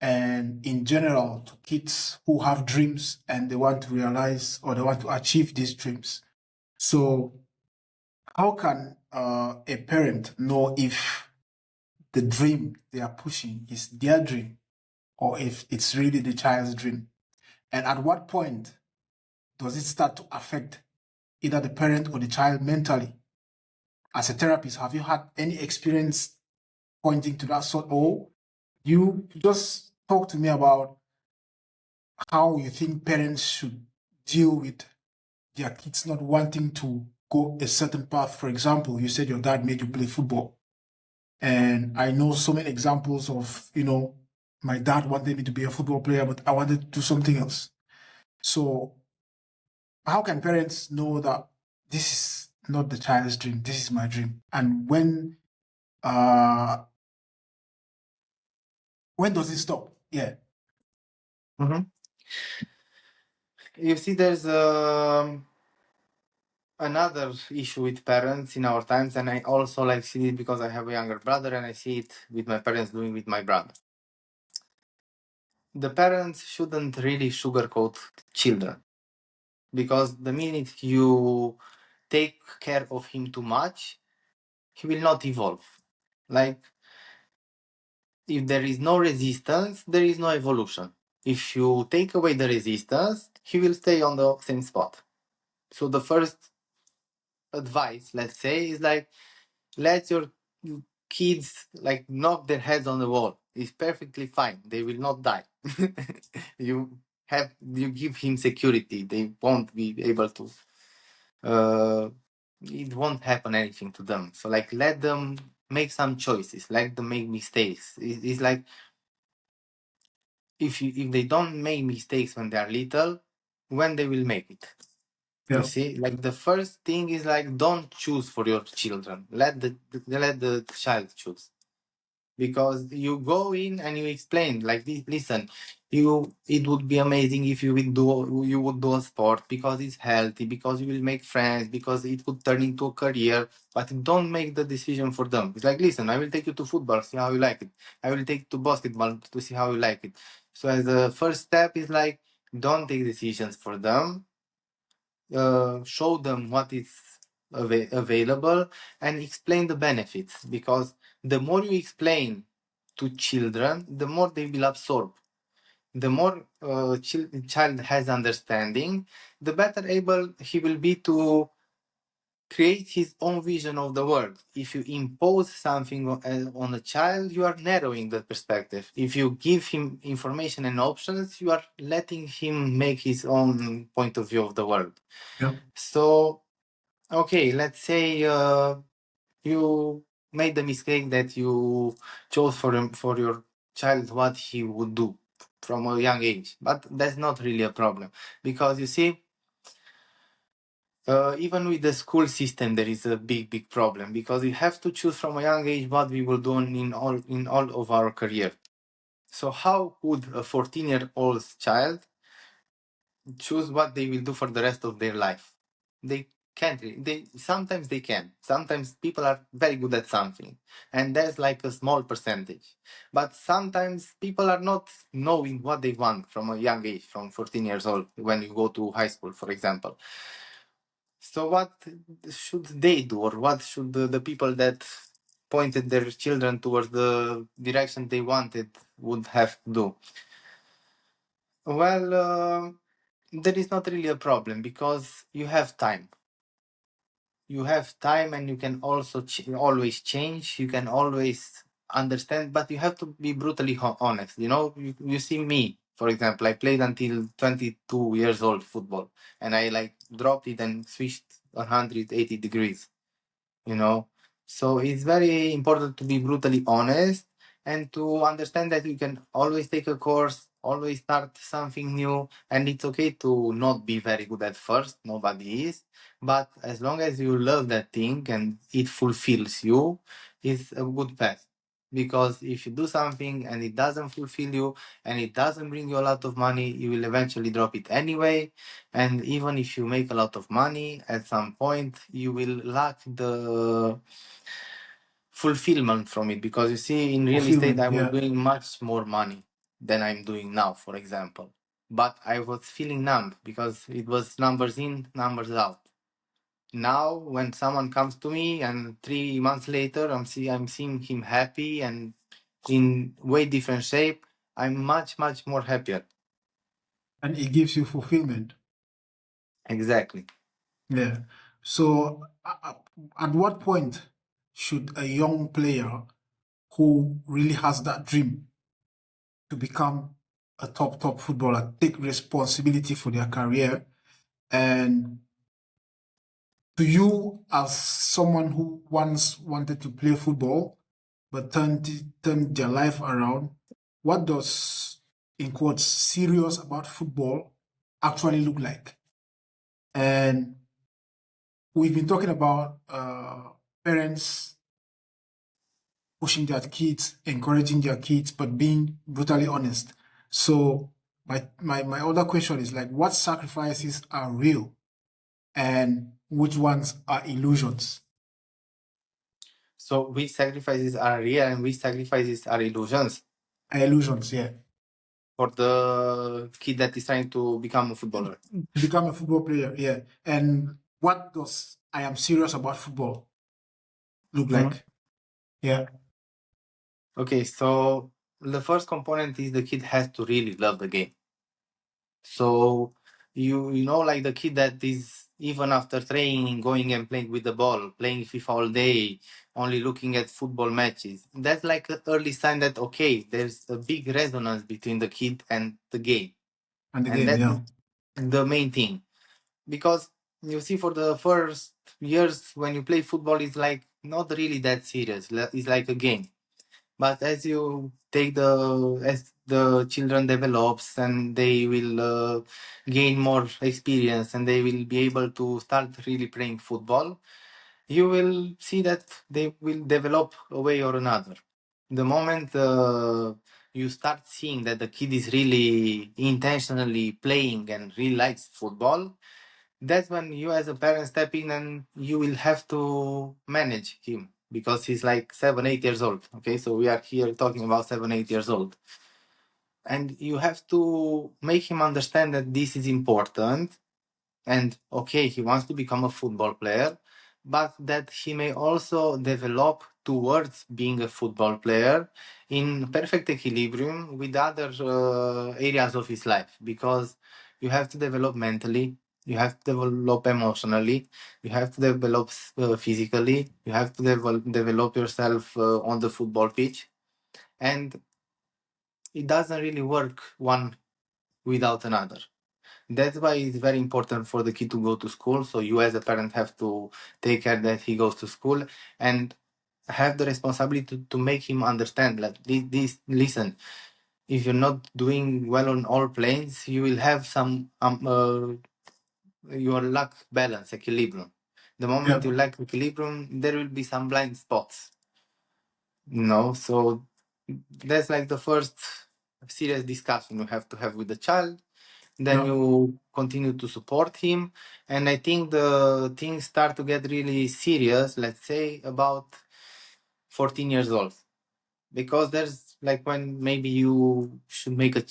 S1: and in general to kids who have dreams and they want to realize or they want to achieve these dreams. So how can a parent know if the dream they are pushing is their dream or if it's really the child's dream. And at what point does it start to affect either the parent or the child mentally? As a therapist, have you had any experience pointing to that sort? Or you just talk to me about how you think parents should deal with their kids not wanting to go a certain path. For example, you said your dad made you play football. And I know so many examples of, my dad wanted me to be a football player, but I wanted to do something else. So how can parents know that this is not the child's dream, this is my dream? And when does it stop? Yeah.
S2: Mhm. You see, there's another issue with parents in our times, and I also see it because I have a younger brother, and I see it with my parents doing with my brother. The parents shouldn't really sugarcoat children, because the minute you take care of him too much, he will not evolve. Like, if there is no resistance, there is no evolution. If you take away the resistance, he will stay on the same spot. So the first advice, let's say, is let your kids knock their heads on the wall. It's perfectly fine. They will not die. You give him security. They won't be able to. It won't happen anything to them. So let them make some choices. Let them make mistakes. It's like if they don't make mistakes when they are little, when they will make it. You
S1: Yeah.
S2: see, the first thing is don't choose for your children. Let the child choose, because you go in and you explain listen, it would be amazing if you would do a sport because it's healthy, because you will make friends, because it could turn into a career. But don't make the decision for them. It's listen, I will take you to football, see how you like it. I will take you to basketball to see how you like it. So as the first step is don't take decisions for them. Show them what is available and explain the benefits, because the more you explain to children, the more they will absorb. The more child has understanding, the better able he will be to create his own vision of the world. If you impose something on a child, you are narrowing the perspective. If you give him information and options, you are letting him make his own point of view of the world.
S1: Yeah.
S2: So, okay, let's say you made the mistake that you chose for your child what he would do from a young age, but that's not really a problem, because you see, even with the school system, there is a big problem, because we have to choose from a young age what we will do in all of our career. So how could a 14-year-old child choose what they will do for the rest of their life? They can't. They sometimes they can. Sometimes people are very good at something, and that's a small percentage. But sometimes people are not knowing what they want from a young age, from 14 years old, when you go to high school, for example. So what should they do, or what should the people that pointed their children towards the direction they wanted would have to do? Well, there is not really a problem, because you have time. You have time, and you can also always change. You can always understand, but you have to be brutally honest. You see me, for example, I played until 22 years old football, and I dropped it and switched 180 degrees. you know so it's very important to be brutally honest, and to understand that you can always take a course, always start something new, and it's okay to not be very good at first. Nobody is. But as long as you love that thing and it fulfills you, it's a good path. Because if you do something and it doesn't fulfill you, and it doesn't bring you a lot of money, you will eventually drop it anyway. And even if you make a lot of money, at some point you will lack the fulfillment from it, because you see, in real estate
S1: Fulfillment.
S2: I was
S1: Yeah.
S2: doing much more money than I'm doing now, for example, but I was feeling numb, because it was numbers in, numbers out. Now, when someone comes to me and 3 months later I'm seeing him happy and in way different shape, I'm much more happier.
S1: And it gives you fulfillment.
S2: Exactly.
S1: Yeah. So, at what point should a young player who really has that dream to become a top footballer take responsibility for their career? And to you, as someone who once wanted to play football but turned their life around, what does, in quotes, serious about football actually look like? And we've been talking about parents pushing their kids, encouraging their kids, but being brutally honest. So my other question is like, what sacrifices are real and which ones are illusions?
S2: So which sacrifices are real and which sacrifices are illusions
S1: Illusions, yeah.
S2: for the kid that is trying to become a footballer?
S1: To become a football player, yeah. And what does I am serious about football look
S2: Mhm.
S1: like? Yeah,
S2: Okay, so the first component is the kid has to really love the game. So you know, like the kid that is even after training, going and playing with the ball, playing FIFA all day, only looking at football matches. That's like an early sign that okay, there's a big resonance between the kid and the game,
S1: and the
S2: and
S1: game,
S2: that
S1: yeah.
S2: is the main thing. Because you see, for the first years when you play football, it's like not really that serious. It's like a game. But as you take as the children develops and they will gain more experience and they will be able to start really playing football, you will see that they will develop a way or another. The moment you start seeing that the kid is really intentionally playing and really likes football, that's when you as a parent step in and you will have to manage him because he's like 7 8 years old. Okay, so we are here talking about 7 8 years old, and you have to make him understand that this is important. And okay, he wants to become a football player, but that he may also develop towards being a football player in perfect equilibrium with other areas of his life, because you have to develop mentally, you have to develop emotionally, you have to develop physically, you have to develop yourself on the football pitch, and it doesn't really work one without another. That's why it's very important for the kid to go to school. So you as a parent have to take care that he goes to school and have the responsibility to make him understand like this listen, if you're not doing well on all planes, you will have some your lack balance, equilibrium. The
S1: Yeah,
S2: moment you lack equilibrium, there will be some blind spots. So that's like the first serious discussion you have to have with the child. Then
S1: yeah.
S2: you continue to support him, and I think the things start to get really serious, let's say about 14 years old, because there's like when maybe you should make a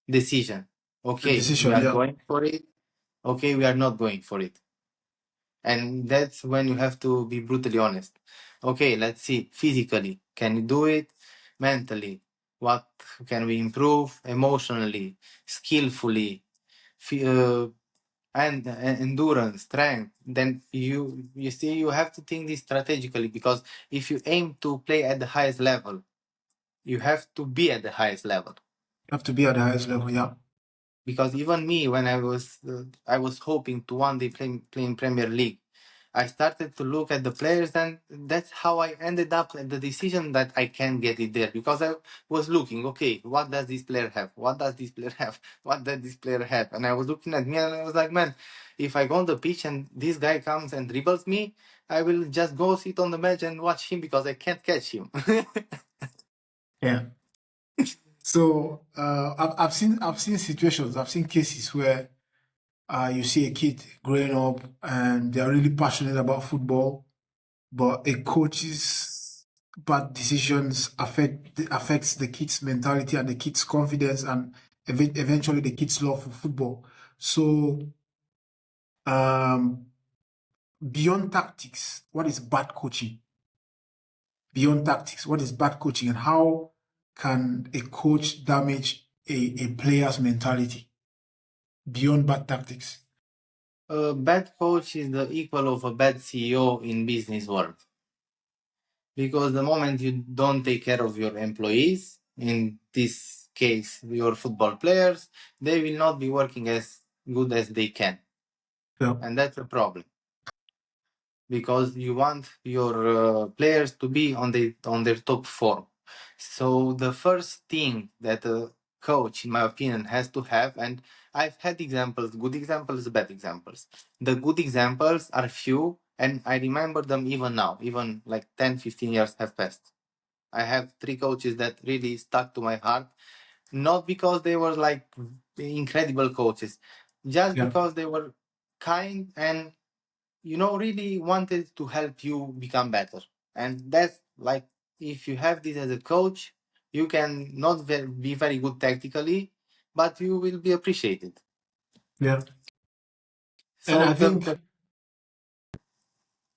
S2: decision.
S1: A
S2: Okay, we
S1: decision,
S2: are
S1: yeah.
S2: going for it. Okay, we are not going for it. And that's when you have to be brutally honest. Okay, let's see, physically, can you do it? Mentally, what can we improve? Emotionally, skillfully, and endurance, strength. Then you see, you have to think this strategically, because if you aim to play at the highest level, you have to be at the highest level.
S1: You have to be at the highest level, yeah.
S2: Because even me, when I was hoping to one day play in Premier League, I started to look at the players, and that's how I ended up at the decision that I can get it there, because I was looking, okay, what does this player have? What does this player have? What does this player have? And I was looking at me and I was like, man, if I go on the pitch and this guy comes and dribbles me, I will just go sit on the bench and watch him because I can't catch him.
S1: Yeah. So I've seen situations, I've seen cases where you see a kid growing up and they're really passionate about football, but a coach's bad decisions affects the kid's mentality and the kid's confidence and eventually the kid's love for football. So Um, Beyond tactics, what is bad coaching? Beyond tactics, what is bad coaching, and how can a coach damage a player's mentality beyond bad tactics?
S2: A bad coach is the equal of a bad CEO in business world. Because the moment you don't take care of your employees, in this case, your football players, they will not be working as good as they can.
S1: Yeah,
S2: And that's a problem. Because you want your players to be on their top form. So the first thing that a coach, in my opinion, has to have, and I've had examples, good examples, bad examples. The good examples are few, and I remember them even now, even like 10, 15 years have passed. I have 3 coaches that really stuck to my heart, not because they were like incredible coaches, just
S1: yeah,
S2: because they were kind and really wanted to help you become better. And that's like, if you have this as a coach, you can not be very good tactically, but you will be appreciated.
S1: yeah. And
S2: So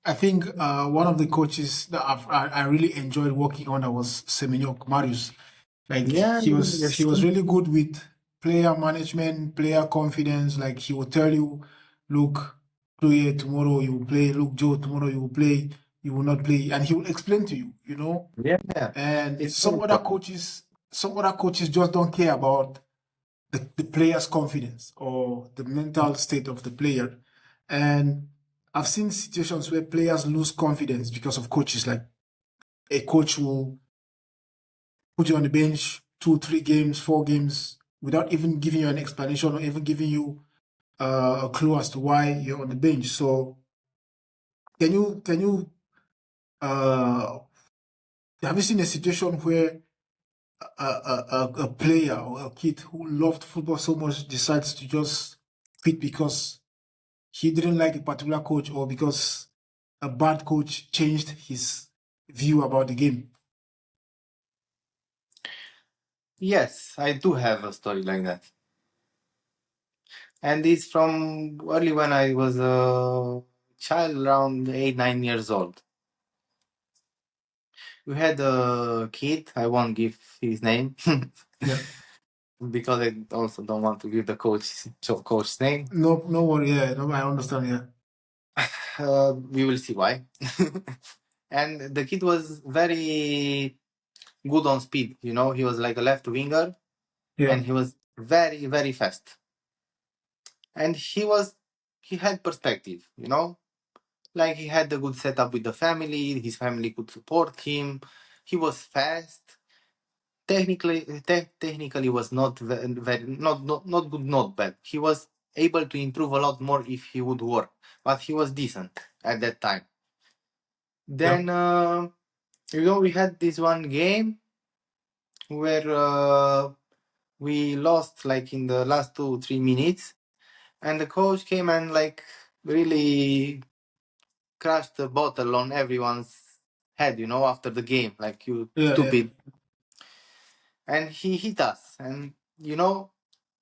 S1: I think one of the coaches that I really enjoyed working under was Semenyo Marius. Like
S2: yeah,
S1: he
S2: yes,
S1: was really good with player management, player confidence. Like he would tell you, look, Chloe, tomorrow you will play. Look, Joe, tomorrow you will play. You will not play, and he will explain to you. You know,
S2: yeah, yeah,
S1: and
S2: it's very important.
S1: some other coaches just don't care about the player's confidence or the mental state of the player. And I've seen situations where players lose confidence because of coaches. Like a coach will put you on the bench 2, 3 games, 4 games without even giving you an explanation or even giving you a clue as to why you're on the bench. So can you uh, have you seen a situation where a player or a kid who loved football so much decides to just quit because he didn't like a particular coach or because a bad coach changed his view about the game?
S2: Yes, I do have a story like that. And it's from early when I was a child, around 8, 9 years old. We had a kid, I won't give his name
S1: Yeah.
S2: because I also don't want to give the coach's name.
S1: No, no worry. Yeah, no, I understand. Yeah.
S2: We will see why. And the kid was very good on speed. He was like a left winger,
S1: Yeah.
S2: and he was very, very fast. And he had perspective. Like he had a good setup with the family. His family could support him. He was fast. Technically was not very, not good, not bad. He was able to improve a lot more if he would work, but he was decent at that time.
S1: Yeah.
S2: Then we had this one game where we lost like in the last 2, 3 minutes, and the coach came and like really crashed the bottle on everyone's head, after the game, like, you
S1: Yeah. Yeah.
S2: stupid. And he hit us, and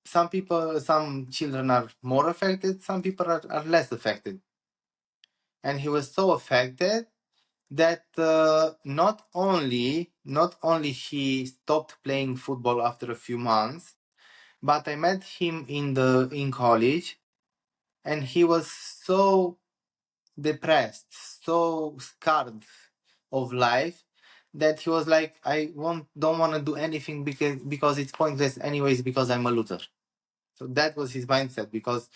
S2: some children are more affected, some people are less affected. And he was so affected that not only he stopped playing football after a few months, but I met him in college, and he was so depressed, so scared of life, that he was like, I don't want to do anything because it's pointless anyways, because I'm a loser. So that was his mindset. Because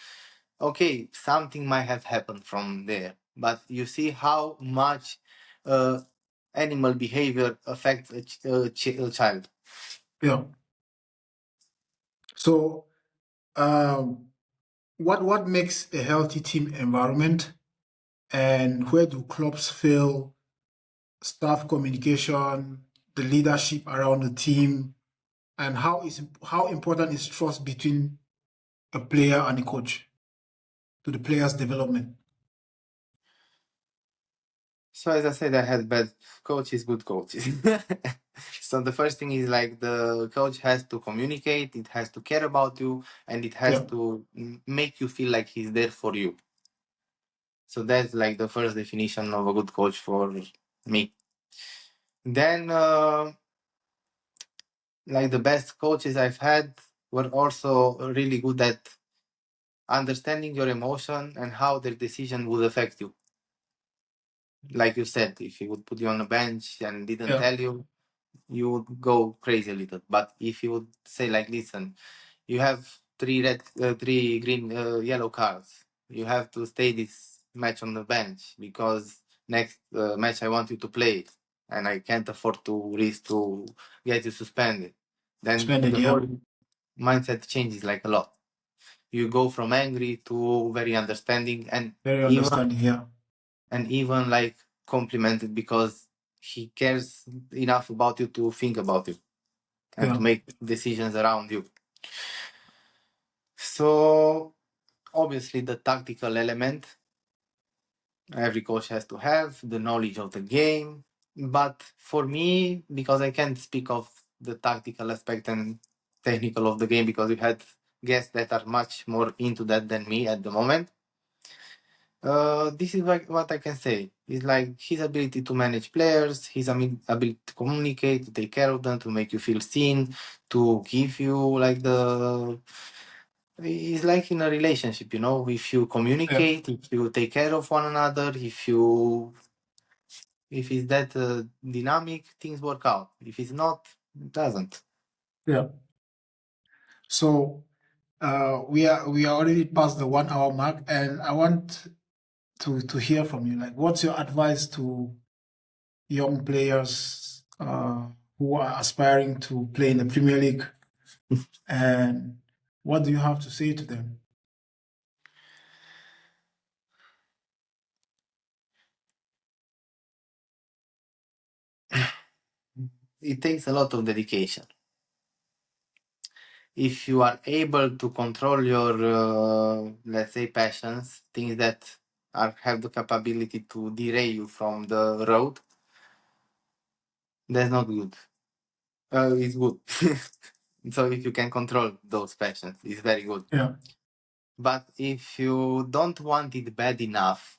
S2: okay, something might have happened from there, but you see how much uh, animal behavior affects a child.
S1: Yeah. So, what makes a healthy team environment, and where do clubs fail? Staff communication, the leadership around the team, and how important is trust between a player and a coach to the player's development?
S2: So as I said, I had bad coaches, good coaches. So the first thing is like the coach has to communicate, it has to care about you, and it has
S1: Yeah.
S2: to make you feel like he's there for you. So that's like the first definition of a good coach for me. Then, like the best coaches I've had were also really good at understanding your emotion and how their decision would affect you. Like you said, if he would put you on a bench and didn't
S1: Yeah.
S2: tell you, you would go crazy a little. But if you would say like, listen, you have three green, yellow cards. You have to stay this match on the bench because next match I want you to play, and I can't afford to risk to get you suspended. Then
S1: Splendid.
S2: the
S1: Yeah.
S2: whole mindset changes like a lot. You go from angry to very understanding,
S1: Very understanding. Yeah.
S2: and even like complimented because he cares enough about you to think about you and
S1: Yeah.
S2: to make decisions around you. So obviously the tactical element every coach has to have, the knowledge of the game. But for me, because I can't speak of the tactical aspect and technical of the game because we had guests that are much more into that than me at the moment. This is like what I can say. It's like his ability to manage players, his ability to communicate, to take care of them, to make you feel seen, to give you like the. It's like in a relationship, you know. If you
S1: Yeah.
S2: communicate, if you take care of one another, if it's that dynamic, things work out. If it's not, it doesn't.
S1: Yeah. So we are already past the 1 hour mark, and I want to hear from you. Like, what's your advice to young players who are aspiring to play in the Premier League, and what do you have to say to them?
S2: It takes a lot of dedication. If you are able to control your, let's say, passions, things that have the capability to derail you from the road, that's not good. It's good. So if you can control those passions, it's very good.
S1: Yeah.
S2: But if you don't want it bad enough,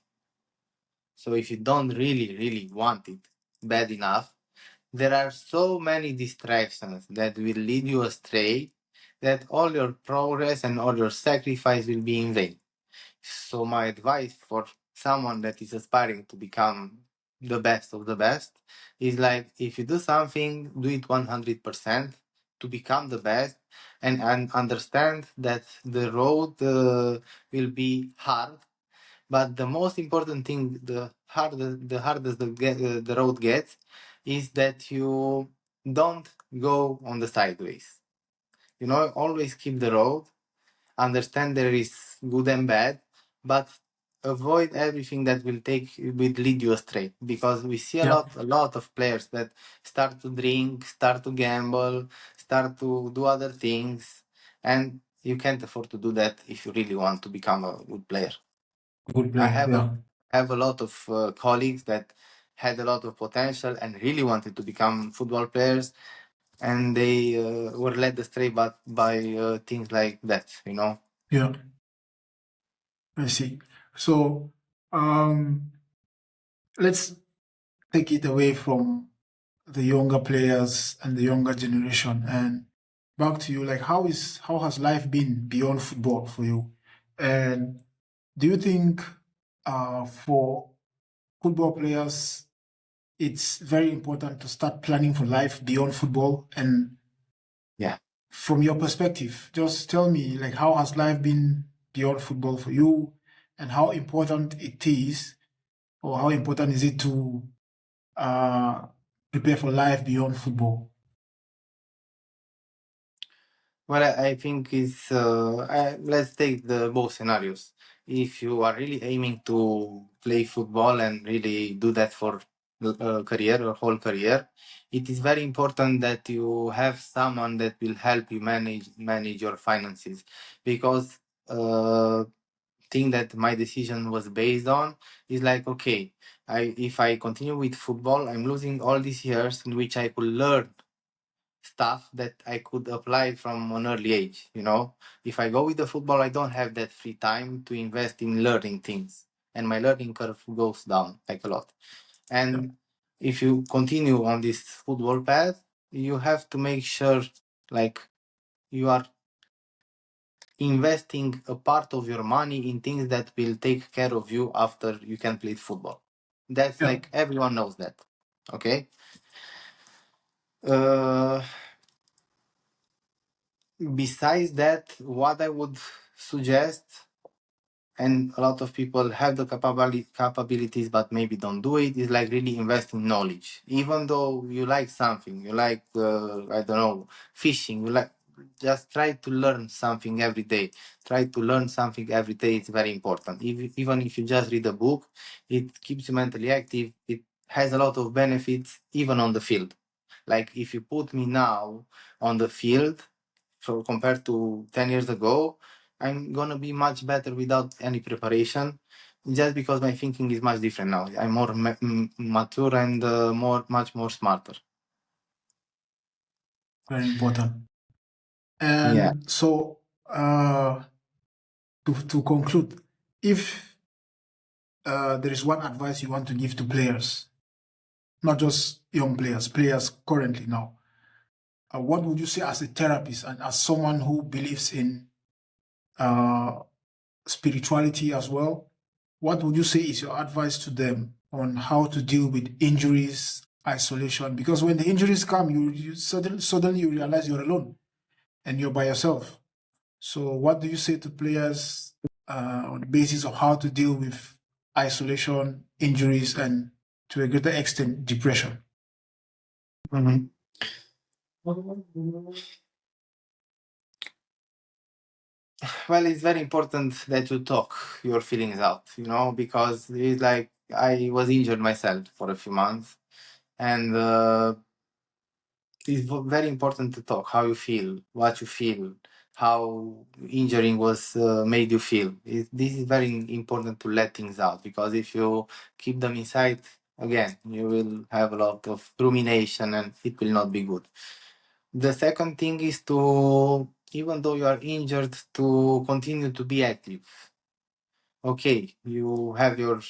S2: so if you don't really want it bad enough, there are so many distractions that will lead you astray that all your progress and all your sacrifice will be in vain. So my advice for someone that is aspiring to become the best of the best is like, if you do something, do it 100% to become the best, and understand that the road will be hard. But the most important thing, the hardest the road gets, is that you don't go on the sideways. You know, always keep the road, understand there is good and bad, but avoid everything that will lead you astray. Because we see
S1: Yeah.
S2: a lot of players that start to drink, start to gamble, start to do other things, and you can't afford to do that if you really want to become a good player.
S1: Good
S2: I
S1: player. Yeah.
S2: have a lot of colleagues that had a lot of potential and really wanted to become football players, and they were led astray by things like that, you know.
S1: Yeah. I see. So let's take it away from the younger players and the younger generation and back to you. Like, how has life been beyond football for you? And do you think for football players it's very important to start planning for life beyond football? And
S2: Yeah.
S1: from your perspective, just tell me, like, how has life been beyond football for you, and how important it is, or how important is it to uh, prepare for life beyond football?
S2: Well, I think it's let's take the both scenarios. If you are really aiming to play football and really do that for a career or whole career, it is very important that you have someone that will help you manage your finances. Because thing that my decision was based on is like, okay, if I continue with football, I'm losing all these years in which I could learn stuff that I could apply from an early age. You know, if I go with the football, I don't have that free time to invest in learning things and my learning curve goes down like a lot. And if you continue on this football path, you have to make sure like you are investing a part of your money in things that will take care of you after you can play football. That's
S1: Yeah.
S2: like everyone knows that. Okay. Uh, Besides that, what I would suggest, and a lot of people have the capabilities but maybe don't do it, is like really invest in knowledge. Even though you like something, you like I don't know, fishing, you like, just try to learn something every day. Try to learn something every day. It's very important. Even if you just read a book, it keeps you mentally active. It has a lot of benefits even on the field. Like if you put me now on the field, so compared to 10 years ago, I'm gonna be much better without any preparation, just because my thinking is much different now. I'm more mature and much more smarter.
S1: Very important.
S2: Yeah.
S1: And so, to conclude, if there is one advice you want to give to players, not just young players, players currently now, what would you say as a therapist and as someone who believes in uh, spirituality as well? What would you say is your advice to them on how to deal with injuries, isolation? Because when the injuries come, you suddenly you realize you're alone and you're by yourself. So, what do you say to players on the basis of how to deal with isolation, injuries, and to a greater extent, depression?
S2: Mhm. Well, it's very important that you talk your feelings out, because it's like I was injured myself for a few months, and it's very important to talk how you feel, what you feel, how injuring was made you feel. This is very important to let things out, because if you keep them inside, again, you will have a lot of rumination and it will not be good. The second thing is to, even though you are injured, to continue to be active. Okay, you have your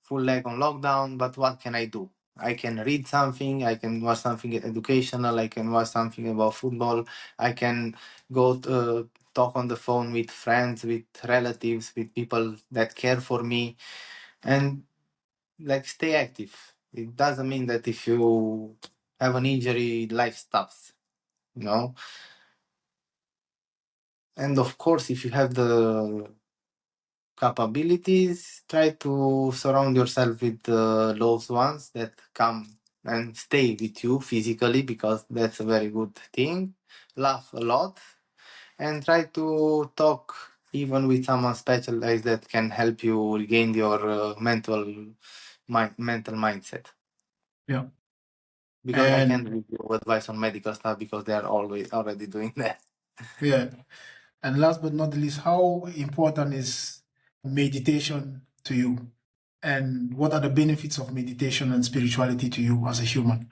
S2: full leg on lockdown, but what can I do? I can read something, I can watch something educational, I can watch something about football, I can go talk on the phone with friends, with relatives, with people that care for me, and like stay active. It doesn't mean that if you have an injury, life stops, you know? And of course, if you have the capabilities, try to surround yourself with loved ones that come and stay with you physically, because that's a very good thing. Laugh a lot and try to talk even with someone specialized that can help you regain your mental mindset.
S1: Yeah.
S2: Because I can't
S1: And
S2: give you advice on medical stuff, because they are always already doing that.
S1: yeah. And last but not least, how important is meditation to you? And what are the benefits of meditation and spirituality to you as a human?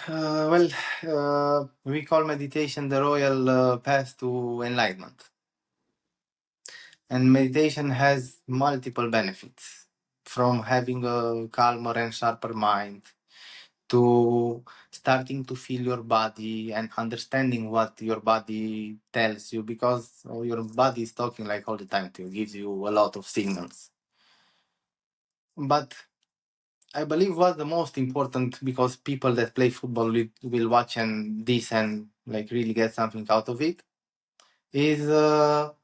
S2: Well, we call meditation the royal path to enlightenment. And meditation has multiple benefits, from having a calmer and sharper mind to starting to feel your body and understanding what your body tells you, because your body is talking like all the time to you, gives you a lot of signals. But I believe what's the most important, because people that play football will watch and this and like really get something out of it, is the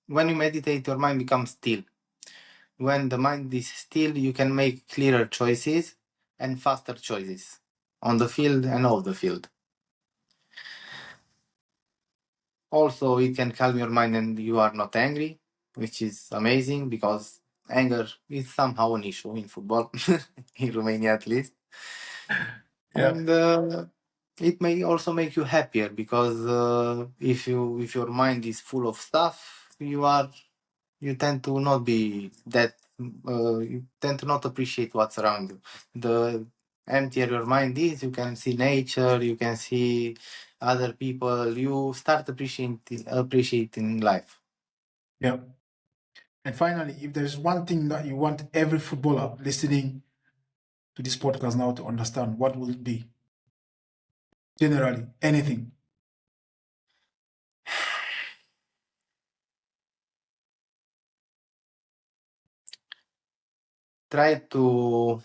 S2: when you meditate, your mind becomes still. When the mind is still, you can make clearer choices and faster choices on the field and off the field. Also, it can calm your mind and you are not angry, which is amazing, because anger is somehow an issue in football, in Romania at least.
S1: Yeah.
S2: And it may also make you happier, because if your mind is full of stuff, you tend to not be that you tend to not appreciate what's around you. The emptier your mind is, you can see nature, you can see other people, you start appreciating life.
S1: Yeah. And finally, if there's one thing that you want every footballer listening to this podcast now to understand, what will it be? Generally, anything.
S2: Try to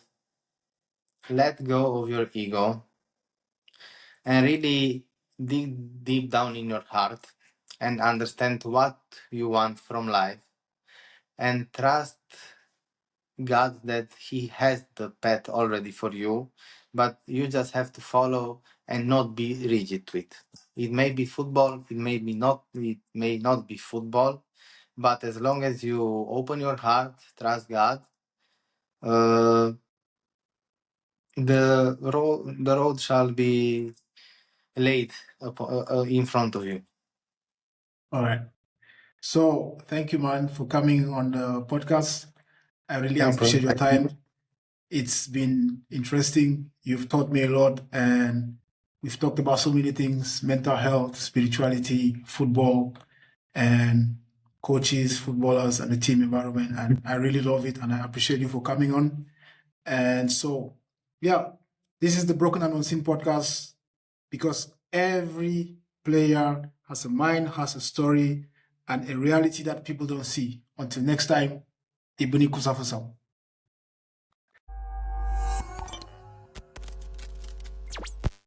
S2: let go of your ego and really dig deep down in your heart and understand what you want from life, and trust God that He has the path already for you, but you just have to follow and not be rigid to it. It may be football, it may not be football, but as long as you open your heart, trust God, uh, the road shall be laid in front of you.
S1: All right. So thank you, man, for coming on the podcast. I really
S2: Thanks for
S1: appreciate your
S2: inviting me.
S1: time. It's been interesting. You've taught me a lot, and we've talked about so many things: mental health, spirituality, football, and coaches, footballers, and the team environment. And I really love it, and I appreciate you for coming on. And so, yeah, this is the Broken and Unseen podcast, because every player has a mind, has a story, and a reality that people don't see. Until next time, Ibuni Kusafusam.